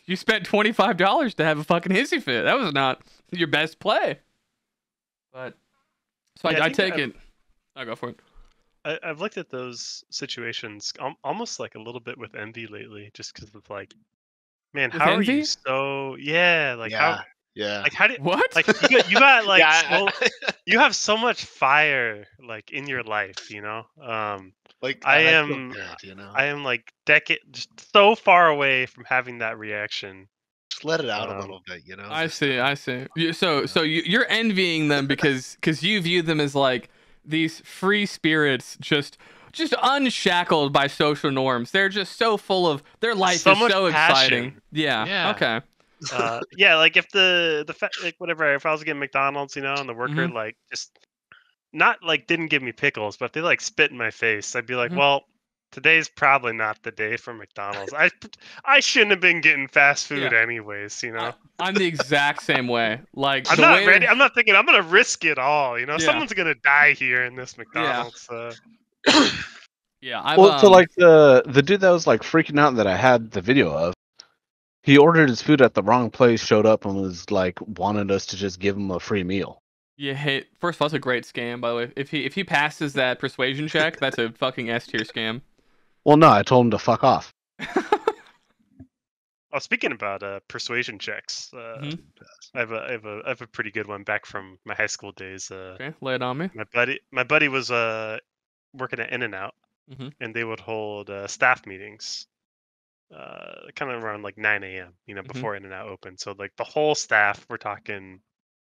Speaker 1: you spent $25 to have a fucking hissy fit. That was not your best play. But so yeah, I take it. I'll go for it.
Speaker 2: I've looked at those situations almost like a little bit with envy lately, just because of like, man,
Speaker 1: with
Speaker 2: how
Speaker 1: envy?
Speaker 2: are you so like how like how did
Speaker 1: what
Speaker 2: like you got like you have so much fire like in your life,
Speaker 4: like
Speaker 2: I am
Speaker 4: good,
Speaker 2: I am like just so far away from having that reaction.
Speaker 4: Just let it out a little bit,
Speaker 1: I see. So you're envying them because you view them as like these free spirits, just unshackled by social norms. They're just so full of their life
Speaker 2: so
Speaker 1: is
Speaker 2: much
Speaker 1: so
Speaker 2: passion.
Speaker 1: exciting. Yeah. Okay.
Speaker 2: Yeah, like if like whatever, if I was getting McDonald's, and the worker like just not like didn't give me pickles, but if they like spit in my face, I'd be like, well, today's probably not the day for McDonald's. I shouldn't have been getting fast food anyways,
Speaker 1: I'm the exact same way. Like
Speaker 2: I'm not ready. I'm not thinking I'm gonna risk it all. Someone's gonna die here in this McDonald's.
Speaker 1: Yeah.
Speaker 3: Well, so like the dude that was like freaking out that I had the video of, he ordered his food at the wrong place, showed up, and was like wanted us to just give him a free meal.
Speaker 1: First of all, that's a great scam, by the way. If he passes that persuasion check, that's a fucking S tier scam.
Speaker 3: Well, no, I told him to fuck off.
Speaker 2: Oh, speaking about persuasion checks, I have a pretty good one back from my high school days.
Speaker 1: Okay, lay it on me.
Speaker 2: My buddy was working at In-N-Out, and they would hold staff meetings, kind of around like 9 a.m. Before In-N-Out opened. So like the whole staff, we're talking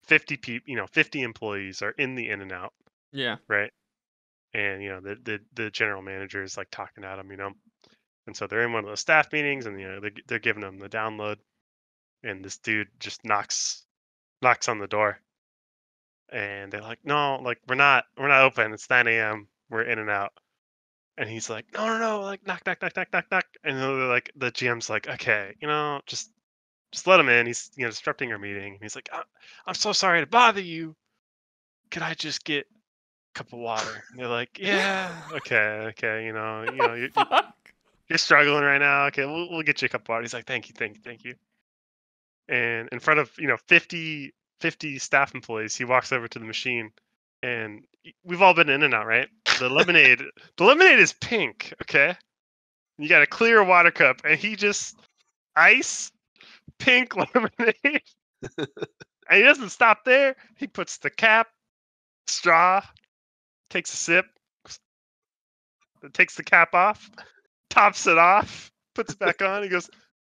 Speaker 2: 50 people, 50 employees are in the In-N-Out.
Speaker 1: Yeah.
Speaker 2: Right. And the general manager is like talking at them, and so they're in one of those staff meetings, and they're giving them the download, and this dude just knocks on the door, and they're like, no, like we're not open. It's 9 a.m. We're In-N-Out. And he's like, no, like knock. And they're like, the GM's like, okay, just let him in. He's disrupting our meeting. And he's like, I'm so sorry to bother you. Could I just get a cup of water? And they're like, yeah, okay, you're struggling right now. Okay, we'll get you a cup of water. He's like, thank you. And in front of 50 staff employees, he walks over to the machine, and we've all been In-N-Out, right? The lemonade is pink, okay? You got a clear water cup, and he just ice pink lemonade. And he doesn't stop there. He puts the cap, straw, takes a sip, takes the cap off, tops it off, puts it back on. He goes,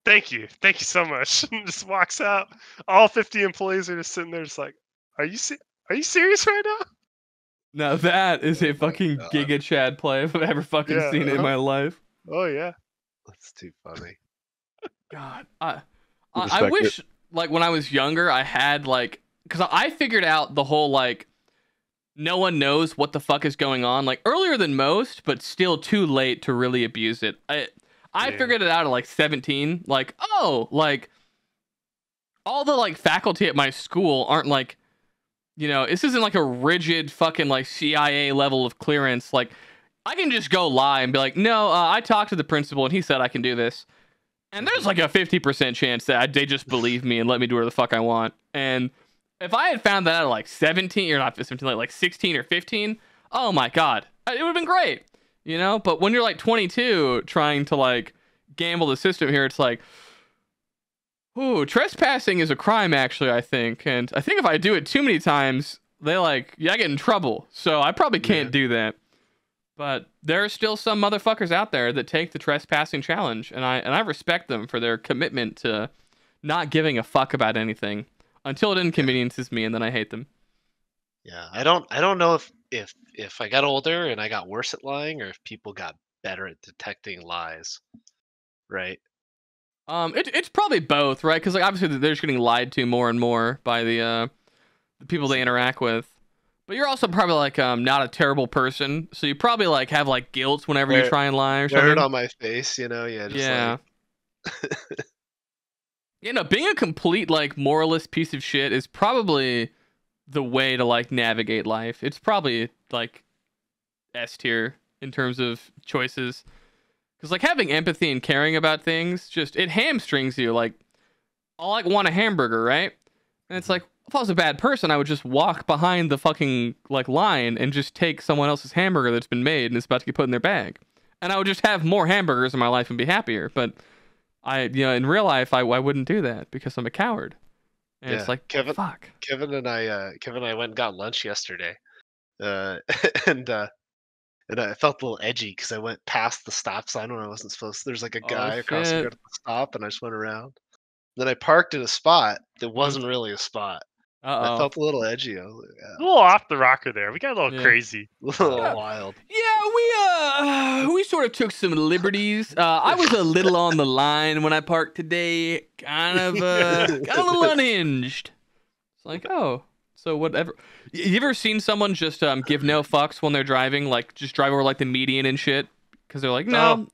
Speaker 2: thank you so much, and just walks out. All 50 employees are just sitting there, just like, are you serious right now?
Speaker 1: Now that is a fucking Giga Chad play if I've ever fucking seen it in my life.
Speaker 2: Oh yeah,
Speaker 4: that's too funny.
Speaker 1: God, I wish like when I was younger I had like, because I figured out the whole like no one knows what the fuck is going on like earlier than most, but still too late to really abuse it. I figured it out at like 17. Like, oh, like all the like faculty at my school aren't like, you know, this isn't like a rigid fucking like CIA level of clearance. Like, I can just go lie and be like, no, I talked to the principal and he said I can do this. And there's like a 50% chance that they just believe me and let me do whatever the fuck I want. And if I had found that out at like 17 or not 17, like 16 or 15, oh my God, it would have been great, you know? But when you're like 22 trying to like gamble the system here, it's like, ooh, trespassing is a crime, actually, I think. And I think if I do it too many times, I get in trouble. So I probably can't do that. But there are still some motherfuckers out there that take the trespassing challenge. And I respect them for their commitment to not giving a fuck about anything until it inconveniences me, and then I hate them.
Speaker 4: Yeah, I don't know if I got older and I got worse at lying, or if people got better at detecting lies, right?
Speaker 1: It's probably both, right? Because like obviously they're just getting lied to more and more by the people they interact with. But you're also probably like not a terrible person, so you probably like have like guilt whenever you try and lie or something.
Speaker 4: Wear it on my face, you know? Yeah. Just like...
Speaker 1: You know, being a complete like moralist piece of shit is probably the way to like navigate life. It's probably like S tier in terms of choices. Because like having empathy and caring about things, just it hamstrings you. Like, I'll like want a hamburger, right? And it's like, if I was a bad person, I would just walk behind the fucking like line and just take someone else's hamburger that's been made and it's about to get put in their bag. And I would just have more hamburgers in my life and be happier. But in real life, I wouldn't do that because I'm a coward. And it's like, fuck.
Speaker 4: Kevin and I went and got lunch yesterday. And I felt a little edgy because I went past the stop sign when I wasn't supposed to. There's like a guy across the road at the stop, and I just went around. Then I parked in a spot that wasn't really a spot. I felt a little edgy. I was like,
Speaker 2: a little off the rocker there. We got a little crazy,
Speaker 4: a little wild.
Speaker 1: Yeah, we sort of took some liberties. I was a little on the line when I parked today, kind of a little unhinged. It's like, oh, so whatever. You ever seen someone just give no fucks when they're driving, like just drive over like the median and shit? Because they're like, no,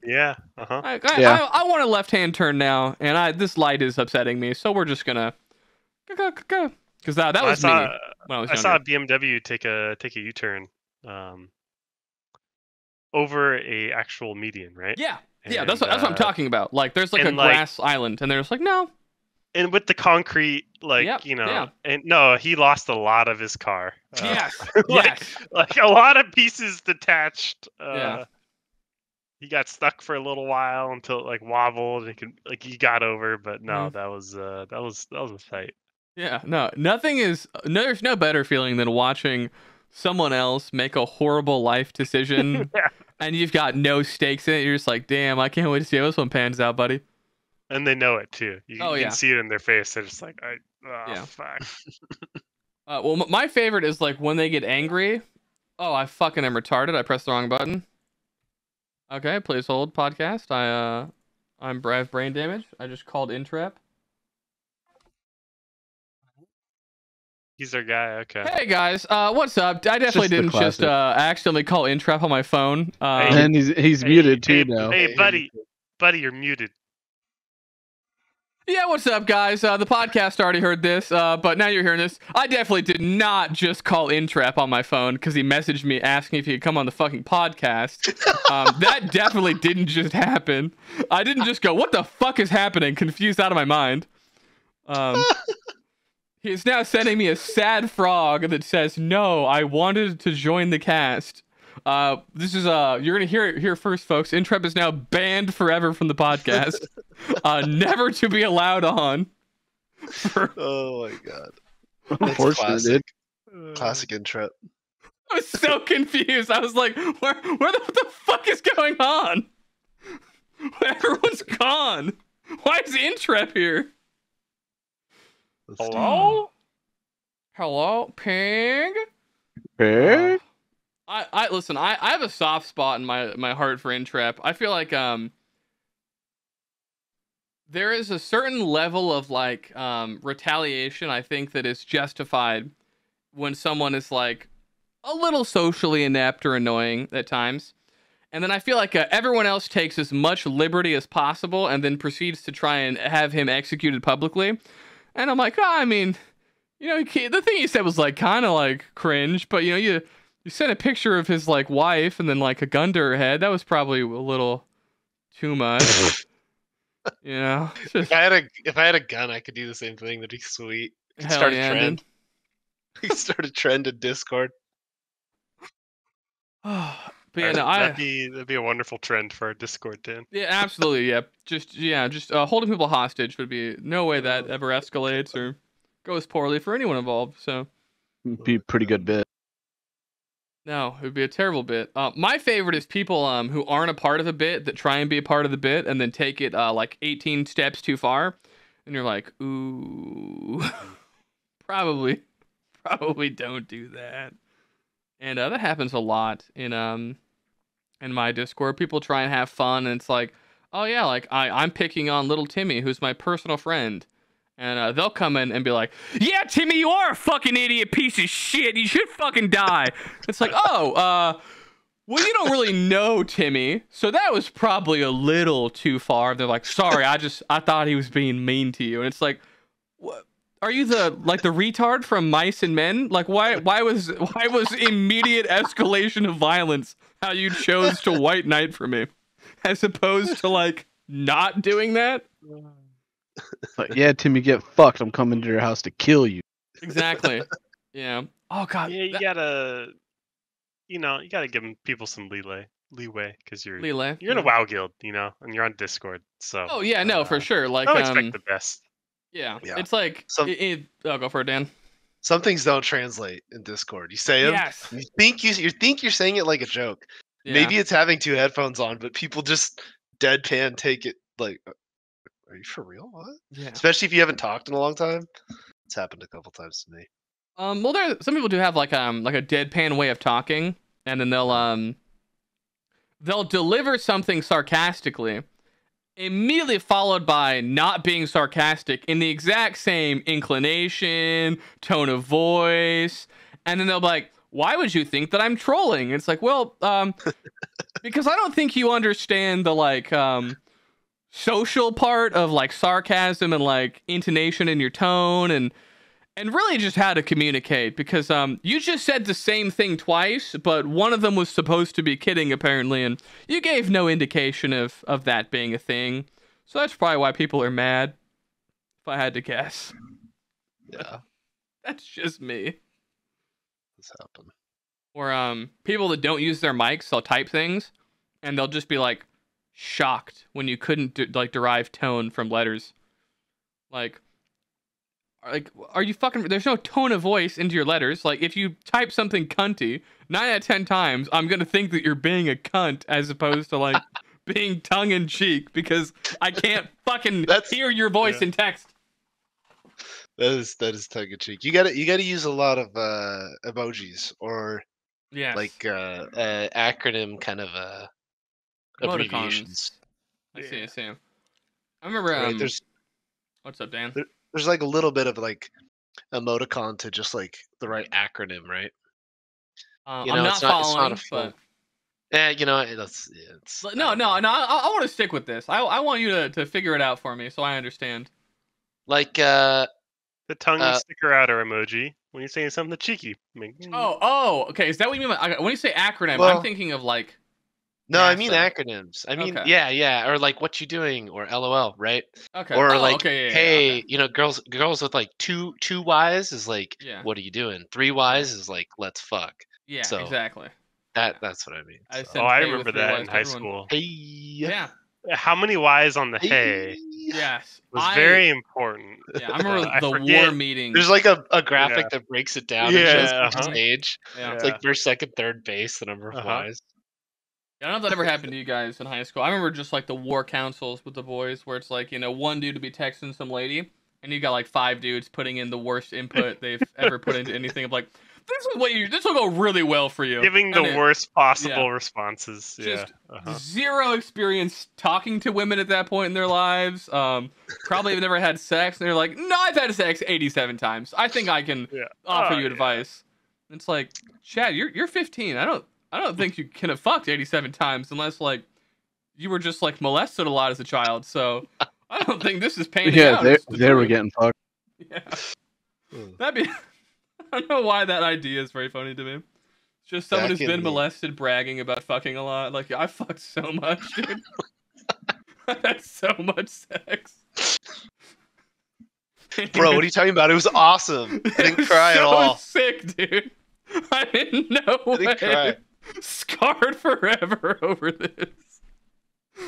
Speaker 1: I want a left-hand turn now, and this light is upsetting me, so we're just gonna go. Because that was me when I was younger.
Speaker 2: I saw a BMW take a U-turn over a actual median, right?
Speaker 1: Yeah, that's what I'm talking about. Like, there's like a grass island, and they're just like, no.
Speaker 2: And with the concrete, and no, he lost a lot of his car.
Speaker 1: Yes,
Speaker 2: like a lot of pieces detached. He got stuck for a little while until it like wobbled and he got over, but no, that was a sight.
Speaker 1: Yeah, there's no better feeling than watching someone else make a horrible life decision and you've got no stakes in it. You're just like, damn, I can't wait to see how this one pans out, buddy.
Speaker 2: And they know it too. You can see it in their face. They're just like, fuck.
Speaker 1: Well, my favorite is like when they get angry. Oh, I fucking am retarded. I pressed the wrong button. Okay, please hold podcast. I have brain damage. I just called Intrap.
Speaker 2: He's our guy. Okay.
Speaker 1: Hey guys, what's up? I definitely didn't just accidentally call Intrap on my phone.
Speaker 3: And he's muted too now.
Speaker 2: Hey, buddy, you're muted.
Speaker 1: Yeah, what's up, guys? The podcast already heard this, but now you're hearing this. I definitely did not just call Intrap on my phone because he messaged me asking if he could come on the fucking podcast. That definitely didn't just happen. I didn't just go, what the fuck is happening? Confused out of my mind. He's now sending me a sad frog that says, no, I wanted to join the cast. This is you're gonna hear it here first, folks. Intrep is now banned forever from the podcast. Never to be allowed on.
Speaker 4: Oh my god. That's classic Intrep.
Speaker 1: I was so confused. I was like, what the fuck is going on? Everyone's gone. Why is Intrep here? Hello? Hello, Pig?
Speaker 3: Pig?
Speaker 1: I have a soft spot in my heart for Intrep. I feel like there is a certain level of like retaliation I think that is justified when someone is like a little socially inept or annoying at times. And then I feel like everyone else takes as much liberty as possible and then proceeds to try and have him executed publicly. And I'm like, oh, I mean, you know, the thing he said was like kind of like cringe, but you know, you sent a picture of his like wife and then like a gun to her head. That was probably a little too much. You know,
Speaker 4: if I had a gun, I could do the same thing. That'd be sweet. Could start a trend. You could start a trend in Discord.
Speaker 1: But yeah, no,
Speaker 2: that'd be a wonderful trend for our Discord, Dan.
Speaker 1: Yeah, absolutely. Yeah, just holding people hostage would be no way that ever escalates or goes poorly for anyone involved. So,
Speaker 3: it'd be a pretty good bit.
Speaker 1: No, it would be a terrible bit. My favorite is people who aren't a part of a bit that try and be a part of the bit and then take it like 18 steps too far, and you're like, ooh, probably don't do that. And that happens a lot in my Discord. People try and have fun, and it's like, oh yeah, like I'm picking on little Timmy, who's my personal friend, and they'll come in and be like, yeah, Timmy, you are a fucking idiot piece of shit. You should fucking die. It's like, oh, well, you don't really know Timmy, so that was probably a little too far. They're like, sorry, I thought he was being mean to you, and it's like, what? Are you the retard from Mice and Men? Like, why was immediate escalation of violence how you chose to white knight for me, as opposed to like not doing that?
Speaker 3: Like, yeah, Timmy, get fucked. I'm coming to your house to kill you.
Speaker 1: Exactly. Yeah. Oh god.
Speaker 2: Yeah, you gotta give people some leeway, because you're in a WoW guild, you know, and you're on Discord. So.
Speaker 1: Oh yeah, no, for sure. Like,
Speaker 2: don't expect the best.
Speaker 1: Yeah, it's like I'll go for it, Dan.
Speaker 4: Some things don't translate in Discord. You say them,
Speaker 1: yes.
Speaker 4: You think you're saying it like a joke. Yeah. Maybe it's having two headphones on, but people just deadpan take it like, are you for real? What?
Speaker 1: Yeah.
Speaker 4: Especially if you haven't talked in a long time. It's happened a couple times to me.
Speaker 1: Well, some people do have like a deadpan way of talking, and then they'll deliver something sarcastically, immediately followed by not being sarcastic in the exact same inclination, tone of voice, and then they'll be like, why would you think that I'm trolling? It's like, well, because I don't think you understand the like social part of like sarcasm and like intonation in your tone and really just how to communicate, because you just said the same thing twice, but one of them was supposed to be kidding apparently, and you gave no indication of that being a thing. So that's probably why people are mad, if I had to guess.
Speaker 4: Yeah.
Speaker 1: That's just me.
Speaker 4: This happened.
Speaker 1: Or people that don't use their mics, they'll type things, and they'll just be like shocked when you couldn't derive tone from letters. Like, are you fucking... There's no tone of voice into your letters. Like, if you type something cunty, 9 out of 10 times, I'm going to think that you're being a cunt as opposed to, like, being tongue-in-cheek, because I can't fucking hear your voice in text.
Speaker 4: That is tongue-in-cheek. You gotta use a lot of emojis or like acronym kind of abbreviations.
Speaker 1: I see. I remember...
Speaker 4: Right,
Speaker 1: what's up, Dan?
Speaker 4: There's like a little bit of like emoticon to just like the right acronym, right?
Speaker 1: You know, I'm not following, but
Speaker 4: yeah, you know, it's
Speaker 1: no. I want to stick with this. I want you to figure it out for me so I understand.
Speaker 4: Like
Speaker 2: the tongue sticker outer emoji when you're saying something cheeky.
Speaker 1: Okay. Is that what you mean by, when you say acronym? Well, I'm thinking of like.
Speaker 4: No, I mean acronyms. I mean, yeah, or like what you doing, or LOL, right?
Speaker 1: Okay.
Speaker 4: Or hey, you know, girls with like two Y's is like, what are you doing? 3 Y's is like, let's fuck.
Speaker 1: Yeah, so
Speaker 4: exactly. That's what I mean.
Speaker 2: I remember that in high school.
Speaker 4: Hey.
Speaker 1: Yeah.
Speaker 2: How many Y's on the hey?
Speaker 1: Yes.
Speaker 2: Was very important.
Speaker 1: Yeah, I remember the war meeting.
Speaker 4: There's like a graphic that breaks it down and shows the stage.
Speaker 1: Yeah.
Speaker 4: It's like first, second, third base, the number of Y's.
Speaker 1: I don't know if that ever happened to you guys in high school. I remember just like the war councils with the boys where it's like, you know, one dude to be texting some lady and you got like 5 dudes putting in the worst input they've ever put into anything of like, This will go really well for you.
Speaker 2: Giving the worst possible responses.
Speaker 1: Just zero experience talking to women at that point in their lives. Probably have never had sex, and they're like, no, I've had sex 87 times. I think I can offer you advice. It's like, Chad, you're 15. I don't think you can have fucked 87 times unless like you were just like molested a lot as a child. So I don't think this is panning out.
Speaker 3: Yeah, they were getting fucked.
Speaker 1: Yeah. That'd be. I don't know why that idea is very funny to me. It's just someone who's been molested bragging about fucking a lot. Like, I fucked so much, dude. I had so much sex.
Speaker 4: Bro, what are you talking about? It was awesome. I didn't cry at all.
Speaker 1: Sick, dude. I didn't know. I didn't cry. Scarred forever over this.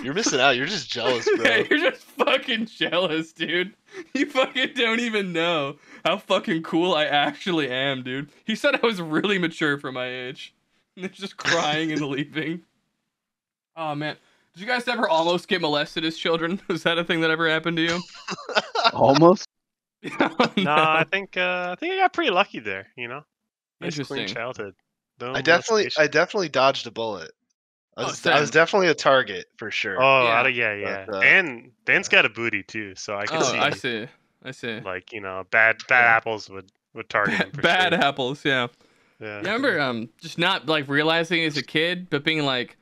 Speaker 4: You're missing out. You're just jealous, bro.
Speaker 1: Yeah, you're just fucking jealous, dude. You fucking don't even know how fucking cool I actually am, dude. He said I was really mature for my age. And they're just crying and leaving. Oh, man. Did you guys ever almost get molested as children? Was that a thing that ever happened to you?
Speaker 3: Almost?
Speaker 2: No, I think I got pretty lucky there, you know? Nice
Speaker 1: Interesting.
Speaker 2: Clean childhood.
Speaker 4: I definitely dodged a bullet. I was definitely a target for sure.
Speaker 2: Oh, yeah. But, Dan's got a booty too, so I can see.
Speaker 1: I see.
Speaker 2: Like, you know, bad apples would target him for
Speaker 1: bad
Speaker 2: sure.
Speaker 1: apples, yeah. I remember just not like realizing as a kid, but being like,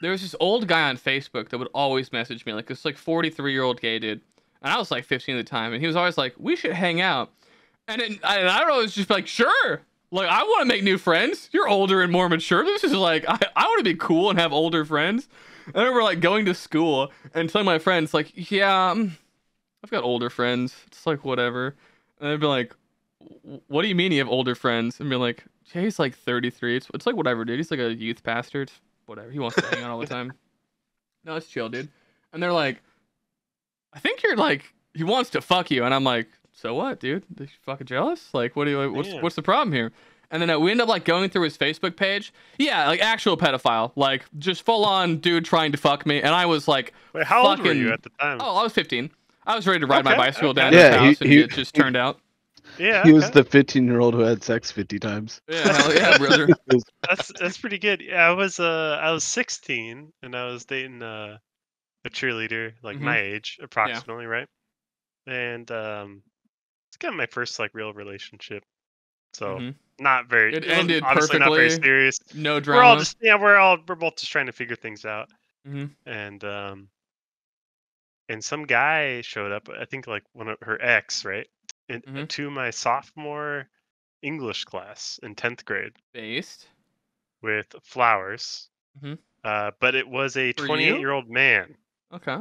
Speaker 1: there was this old guy on Facebook that would always message me, like this like 43-year-old gay dude, and I was like 15 at the time, and he was always like, we should hang out, and I don't know, it was just like, sure. Like, I want to make new friends. You're older and more mature. This is like, I want to be cool and have older friends. I remember like going to school and telling my friends like, yeah, I've got older friends. It's like, whatever. And they'd be like, what do you mean you have older friends? And be like, yeah, he's like 33. It's like, whatever, dude. He's like a youth pastor. It's whatever. He wants to hang out all the time. No, it's chill, dude. And they're like, I think you're like, he wants to fuck you. And I'm like, so what, dude? Are you fucking jealous? Like, what's the problem here? And then we end up like going through his Facebook page. Yeah, like actual pedophile, like just full on dude trying to fuck me. And I was like,
Speaker 2: wait, how old were you at the time?
Speaker 1: Oh, I was 15. I was ready to ride my bicycle down to his house, and it just turned out.
Speaker 2: Yeah,
Speaker 3: he was the 15-year-old who had sex 50 times.
Speaker 1: Yeah, hell yeah, brother.
Speaker 2: That's pretty good. Yeah, I was 16 and I was dating a cheerleader like my age approximately, right? And it's kind of my first like real relationship, so not very.
Speaker 1: It ended
Speaker 2: honestly
Speaker 1: perfectly.
Speaker 2: Not very serious.
Speaker 1: No drama.
Speaker 2: We're both just trying to figure things out. And some guy showed up. I think like one of her ex, right, to my sophomore English class in 10th grade.
Speaker 1: Based
Speaker 2: with flowers. But it was a 28-year-old man.
Speaker 1: Okay.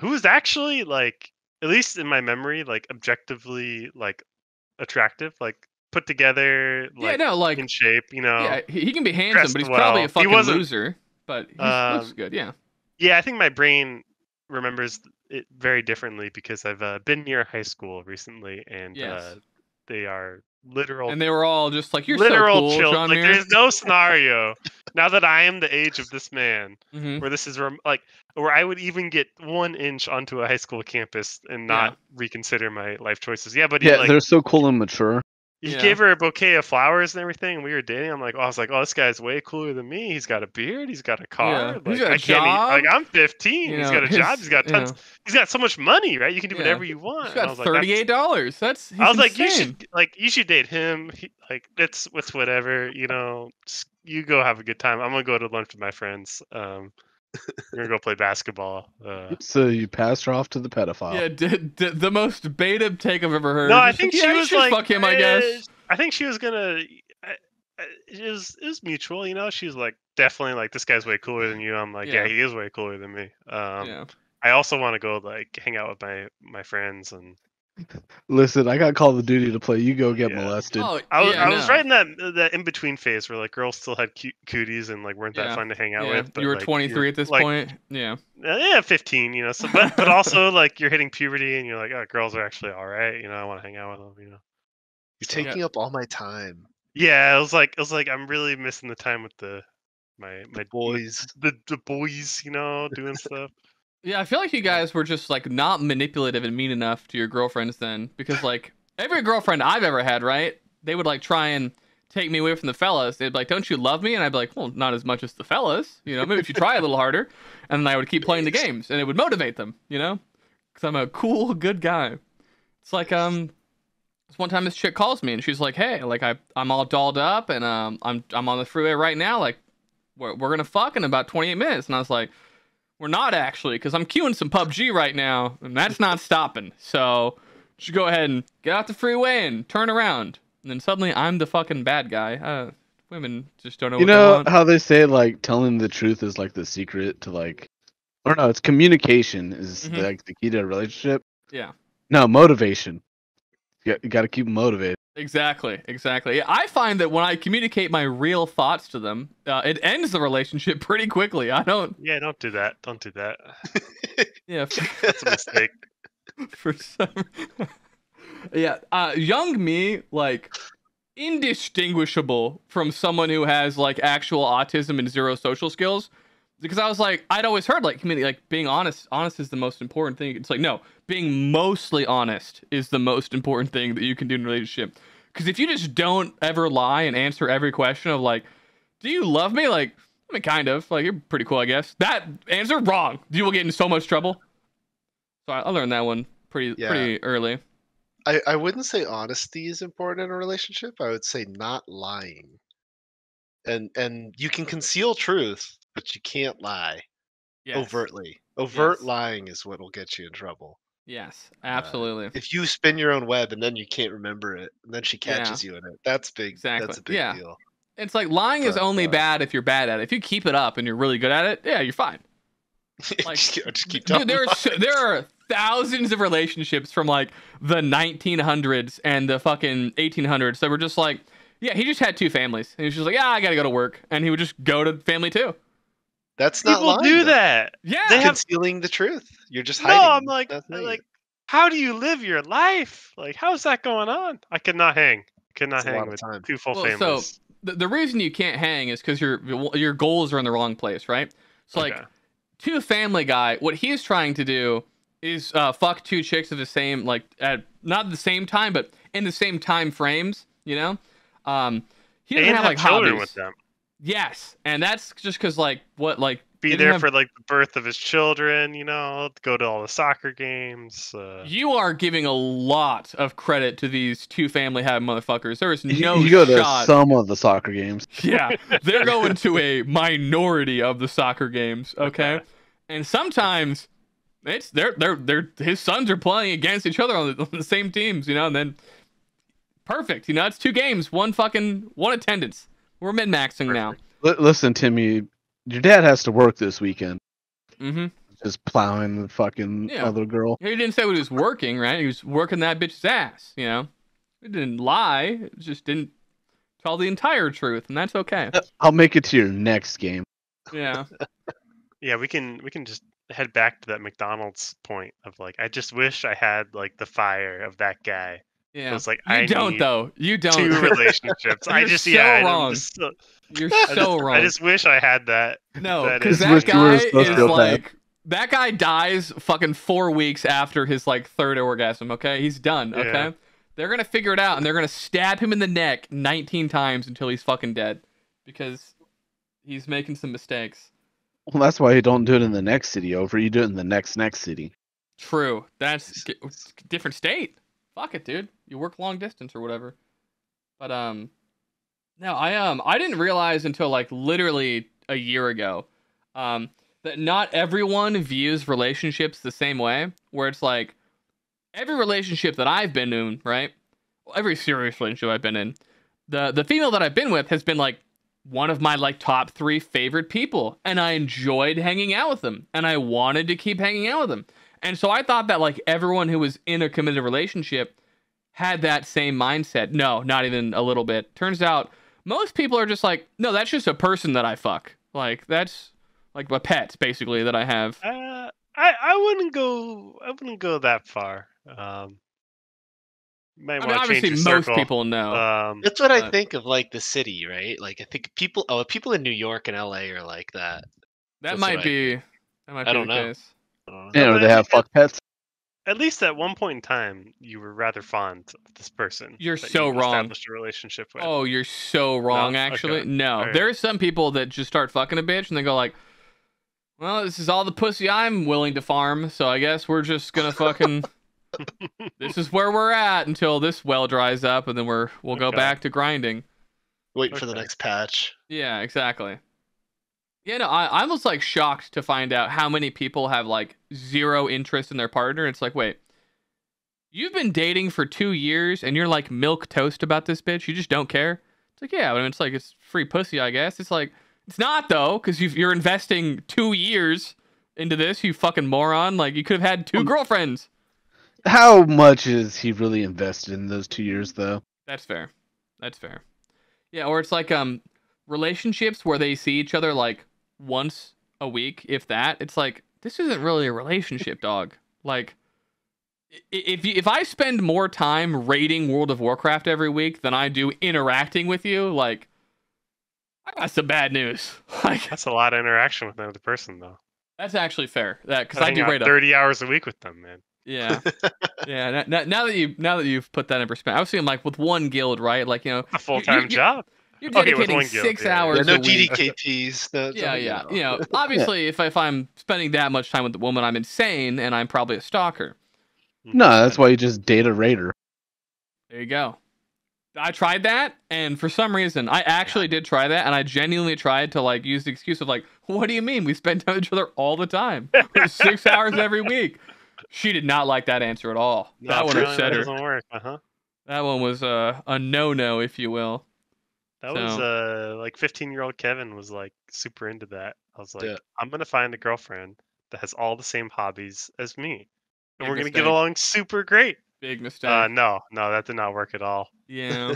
Speaker 2: Who was actually like, at least in my memory, like objectively like attractive, like put together, like, like in shape, you know.
Speaker 1: Yeah, he can be handsome, but he's probably a fucking loser. But he looks good, yeah.
Speaker 2: Yeah, I think my brain remembers it very differently because I've been near high school recently, and they are literal.
Speaker 1: And they were all just like, you're
Speaker 2: literal
Speaker 1: so cool, Johnmuir.
Speaker 2: Like, there's no scenario now that I am the age of this man where this is like, where I would even get 1 inch onto a high school campus and not reconsider my life choices. Yeah, but
Speaker 3: they're so cool and mature.
Speaker 2: He gave her a bouquet of flowers and everything, and we were dating. I was like, oh, this guy's way cooler than me. He's got a beard. He's got a car.
Speaker 1: Yeah.
Speaker 2: Like,
Speaker 1: he's got a job.
Speaker 2: Like, I'm 15. He's got a job. He's got tons. He's got so much money, right? You can do whatever you want.
Speaker 1: He's got $38. That's.
Speaker 2: I was
Speaker 1: insane.
Speaker 2: like, you should date him. It's whatever. You know, you go have a good time. I'm gonna go to lunch with my friends. We're gonna go play basketball.
Speaker 3: So you passed her off to the pedophile.
Speaker 1: Yeah, the most beta take I've ever heard.
Speaker 2: No, I think she was like,
Speaker 1: fuck him, I guess.
Speaker 2: I think she was gonna. It was mutual, you know. She was like, definitely like, this guy's way cooler than you. I'm like, yeah, he is way cooler than me. I also want to go like hang out with my friends and.
Speaker 3: Listen, I got Call of Duty to play. You go get molested.
Speaker 1: Oh,
Speaker 2: I was right in that in between phase where like girls still had cooties and like weren't that fun to hang out with. But,
Speaker 1: you were
Speaker 2: like,
Speaker 1: 23 at this point. Yeah.
Speaker 2: Yeah, 15. You know. So, but also like you're hitting puberty and you're like, oh, girls are actually all right. You know, I want to hang out with them. You know.
Speaker 4: He's taking up all my time.
Speaker 2: Yeah, it was like I'm really missing the time with my
Speaker 4: boys,
Speaker 2: the boys, you know, doing stuff.
Speaker 1: Yeah, I feel like you guys were just like not manipulative and mean enough to your girlfriends then, because like every girlfriend I've ever had, right? They would like try and take me away from the fellas. They'd be like, "Don't you love me?" And I'd be like, "Well, not as much as the fellas. Maybe if you try a little harder." And then I would keep playing the games, and it would motivate them. Because I'm a cool, good guy. It's like one time this chick calls me, and she's like, "Hey, like I'm all dolled up, and I'm on the freeway right now. Like, we're gonna fuck in about 28 minutes." And I was like, "We're not actually, because I'm queuing some PUBG right now, and that's not stopping. So, you should go ahead and get off the freeway and turn around." And then suddenly I'm the fucking bad guy. Women just don't know what they want.
Speaker 3: How they say like telling the truth is like the secret to like, or no, it's communication is like the key to a relationship.
Speaker 1: Yeah.
Speaker 3: No, motivation. You got to keep them motivated.
Speaker 1: Exactly. Yeah, I find that when I communicate my real thoughts to them, it ends the relationship pretty quickly. I don't.
Speaker 2: Yeah, don't do that. Don't do that.
Speaker 1: Yeah,
Speaker 2: that's a mistake.
Speaker 1: For some. Yeah, young me, like, indistinguishable from someone who has like actual autism and zero social skills, because I was like, I'd always heard like being honest is the most important thing. It's like, no, being mostly honest is the most important thing that you can do in a relationship. Because if you just don't ever lie and answer every question of like, do you love me? Like, I mean, kind of. Like, you're pretty cool, I guess. That answer wrong. You will get in so much trouble. So I learned that one pretty early.
Speaker 4: I wouldn't say honesty is important in a relationship. I would say not lying. And you can conceal truth, but you can't lie overtly. Overt lying is what will get you in trouble.
Speaker 1: Yes, absolutely.
Speaker 4: If you spin your own web and then you can't remember it, and then she catches you in it, that's big.
Speaker 1: Exactly.
Speaker 4: That's a big deal.
Speaker 1: It's like lying is only bad if you're bad at it. If you keep it up and you're really good at it, yeah, you're fine. Like,
Speaker 4: just keep talking.
Speaker 1: Dude, there are thousands of relationships from like the 1900s and the fucking 1800s that were just like, yeah, he just had two families, and he was just like, yeah, I gotta go to work, and he would just go to family two.
Speaker 4: That's not
Speaker 2: people do that.
Speaker 1: Yeah,
Speaker 4: they have concealing the truth. You're just hiding.
Speaker 2: No, I'm like, how do you live your life? Like, how's that going on? I could not hang. Could not hang with two full families.
Speaker 1: So the reason you can't hang is because your goals are in the wrong place, right? So like, two family guy, what he's trying to do is fuck two chicks of the same, like, at not the same time, but in the same time frames. He doesn't have like
Speaker 2: children
Speaker 1: hobbies
Speaker 2: with them.
Speaker 1: Yes, and that's just because
Speaker 2: be there for like the birth of his children, go to all the soccer games.
Speaker 1: You are giving a lot of credit to these two family having motherfuckers. There is no
Speaker 3: you go to some of the soccer games.
Speaker 1: Yeah, they're going to a minority of the soccer games. Okay, and sometimes it's his sons are playing against each other on the same teams, and then perfect. It's two games, one attendance. We're min-maxing now.
Speaker 3: Listen, Timmy, your dad has to work this weekend.
Speaker 1: Mm-hmm.
Speaker 3: Just plowing the fucking other girl.
Speaker 1: He didn't say what he was working, right? He was working that bitch's ass, He didn't lie. He just didn't tell the entire truth, and that's okay.
Speaker 3: I'll make it to your next game.
Speaker 1: Yeah.
Speaker 2: Yeah, we can just head back to that McDonald's point of like, I just wish I had like the fire of that guy.
Speaker 1: Yeah,
Speaker 2: it's like,
Speaker 1: you don't though. You don't.
Speaker 2: Two relationships.
Speaker 1: I just wrong. You're so wrong.
Speaker 2: I just wish I had that.
Speaker 1: No, because that guy is like, that guy dies fucking 4 weeks after his like third orgasm. Okay, he's done. Okay, yeah. They're gonna figure it out, and they're gonna stab him in the neck 19 times until he's fucking dead, because he's making some mistakes.
Speaker 3: Well, that's why you don't do it in the next city over. You do it in the next city.
Speaker 1: True. That's different state. Fuck it, dude. You work long distance or whatever. But no, I didn't realize until like literally a year ago that not everyone views relationships the same way. Where it's like, every relationship that I've been in, right? Well, every serious relationship I've been in, the female that I've been with has been like one of my like top 3 favorite people, and I enjoyed hanging out with them, and I wanted to keep hanging out with them. And so I thought that like everyone who was in a committed relationship had that same mindset. No, not even a little bit. Turns out most people are just like, no, that's just a person that I fuck. Like, that's like a pet, basically, that I have.
Speaker 2: I wouldn't go that far.
Speaker 1: Obviously most people know.
Speaker 4: That's what I think of like the city, right? Like, I think people in New York and LA are like that.
Speaker 1: That might be the case.
Speaker 3: Or they have fuck pets.
Speaker 2: at least at one point in time, you were rather fond of this person.
Speaker 1: You're so wrong.
Speaker 2: Established a relationship with.
Speaker 1: Oh, you're so wrong.
Speaker 2: No?
Speaker 1: Actually,
Speaker 2: Okay.
Speaker 1: no.
Speaker 2: Right.
Speaker 1: There are some people that just start fucking a bitch and they go like, "Well, this is all the pussy I'm willing to farm, so I guess we're just gonna fucking." This is where we're at until this well dries up, and then we'll go back to grinding.
Speaker 4: Waiting for the next patch.
Speaker 1: Yeah, exactly. Yeah, no, I was like shocked to find out how many people have like zero interest in their partner. It's like, wait, you've been dating for 2 years and you're like milk toast about this bitch. You just don't care. It's like, yeah, I mean, it's like it's free pussy, I guess. It's like it's not though, because you're investing 2 years into this. You fucking moron. Like you could have had 2 girlfriends.
Speaker 3: How much is he really invested in those 2 years, though?
Speaker 1: That's fair. That's fair. Yeah, or it's like relationships where they see each other like once a week, if that. It's like this isn't really a relationship, dog. Like if I spend more time raiding World of Warcraft every week than I do interacting with you, like I got some bad news. Like
Speaker 2: that's a lot of interaction with another person, though.
Speaker 1: That's actually fair. That because I do raid
Speaker 2: 30 hours a week with them, man.
Speaker 1: Yeah, yeah. Now that you've put that in perspective, I was thinking like with one guild, right? Like
Speaker 2: a full-time job.
Speaker 1: You're dedicating 6 hours.
Speaker 4: No
Speaker 1: a week.
Speaker 4: GDKPs. No,
Speaker 1: yeah. You know, obviously, if I'm spending that much time with the woman, I'm insane, and I'm probably a stalker.
Speaker 3: No, that's why you just date a raider.
Speaker 1: There you go. I tried that, and for some reason, I actually did try that, and I genuinely tried to like use the excuse of like, "What do you mean? We spend time with each other all the time, 6 hours every week." She did not like that answer at all.
Speaker 2: No,
Speaker 1: that one upset her.
Speaker 2: Doesn't work.
Speaker 1: That one was a no-no, if you will.
Speaker 2: That was like 15-year-old Kevin was like super into that. I was like, I'm gonna find a girlfriend that has all the same hobbies as me, and we're gonna get along super great.
Speaker 1: Big mistake.
Speaker 2: No, that did not work at all.
Speaker 1: Yeah.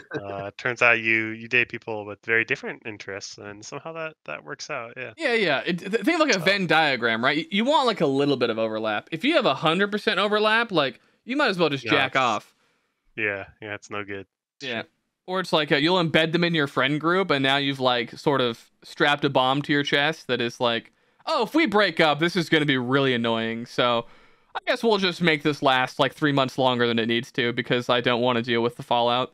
Speaker 2: Turns out you date people with very different interests, and somehow that works out. Yeah.
Speaker 1: Yeah. Think of like a Venn diagram, right? You want like a little bit of overlap. If you have 100% overlap, like you might as well just jack off.
Speaker 2: Yeah, it's no good.
Speaker 1: Yeah. Or it's like you'll embed them in your friend group, and now you've like sort of strapped a bomb to your chest that is like, oh, if we break up, this is going to be really annoying. So I guess we'll just make this last like 3 months longer than it needs to because I don't want to deal with the fallout.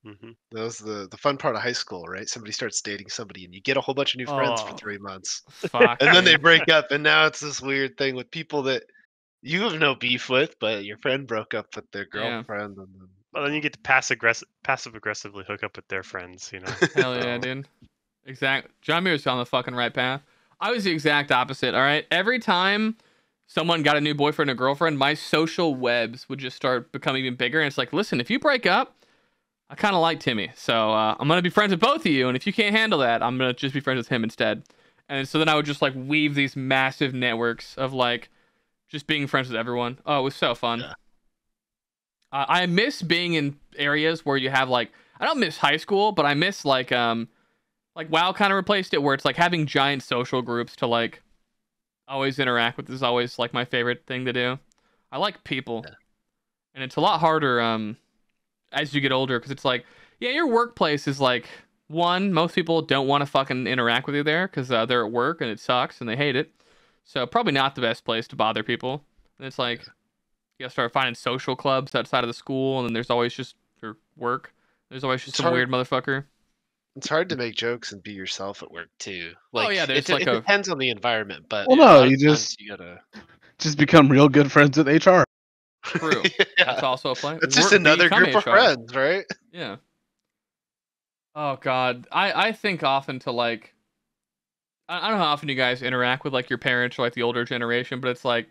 Speaker 4: Mm-hmm. That was the fun part of high school, right? Somebody starts dating somebody, and you get a whole bunch of new friends for 3 months.
Speaker 1: Fuck,
Speaker 4: and then they break up, and now it's this weird thing with people that you have no beef with, but your friend broke up with their girlfriend.
Speaker 2: Yeah. Well, then you get to passive aggressively hook up with their friends, you know.
Speaker 1: Hell yeah, dude. Exactly. Johnmuir's on the fucking right path. I was the exact opposite. All right, every time someone got a new boyfriend or girlfriend, my social webs would just start becoming even bigger. And it's like, listen, if you break up, I kind of like Timmy, so I'm gonna be friends with both of you. And if you can't handle that, I'm gonna just be friends with him instead. And so then I would just like weave these massive networks of like just being friends with everyone. Oh, it was so fun. Yeah. I miss being in areas where you have like, I don't miss high school, but I miss like WoW kind of replaced it, where it's like having giant social groups to like always interact with is always like my favorite thing to do. I like people, and it's a lot harder as you get older, because it's like, yeah, your workplace is like, one, most people don't want to fucking interact with you there because they're at work and it sucks and they hate it, so probably not the best place to bother people. And it's like, you gotta start finding social clubs outside of the school, and then there's always just your work. There's always just some weird motherfucker.
Speaker 4: It's hard to make jokes and be yourself at work too. Like,
Speaker 1: it
Speaker 4: depends on the environment, but
Speaker 3: you gotta just become real good friends with HR.
Speaker 1: True. That's also a plan.
Speaker 4: It's just another group of friends, right?
Speaker 1: Yeah. Oh God, I think often to like, I don't know how often you guys interact with like your parents or like the older generation, but it's like,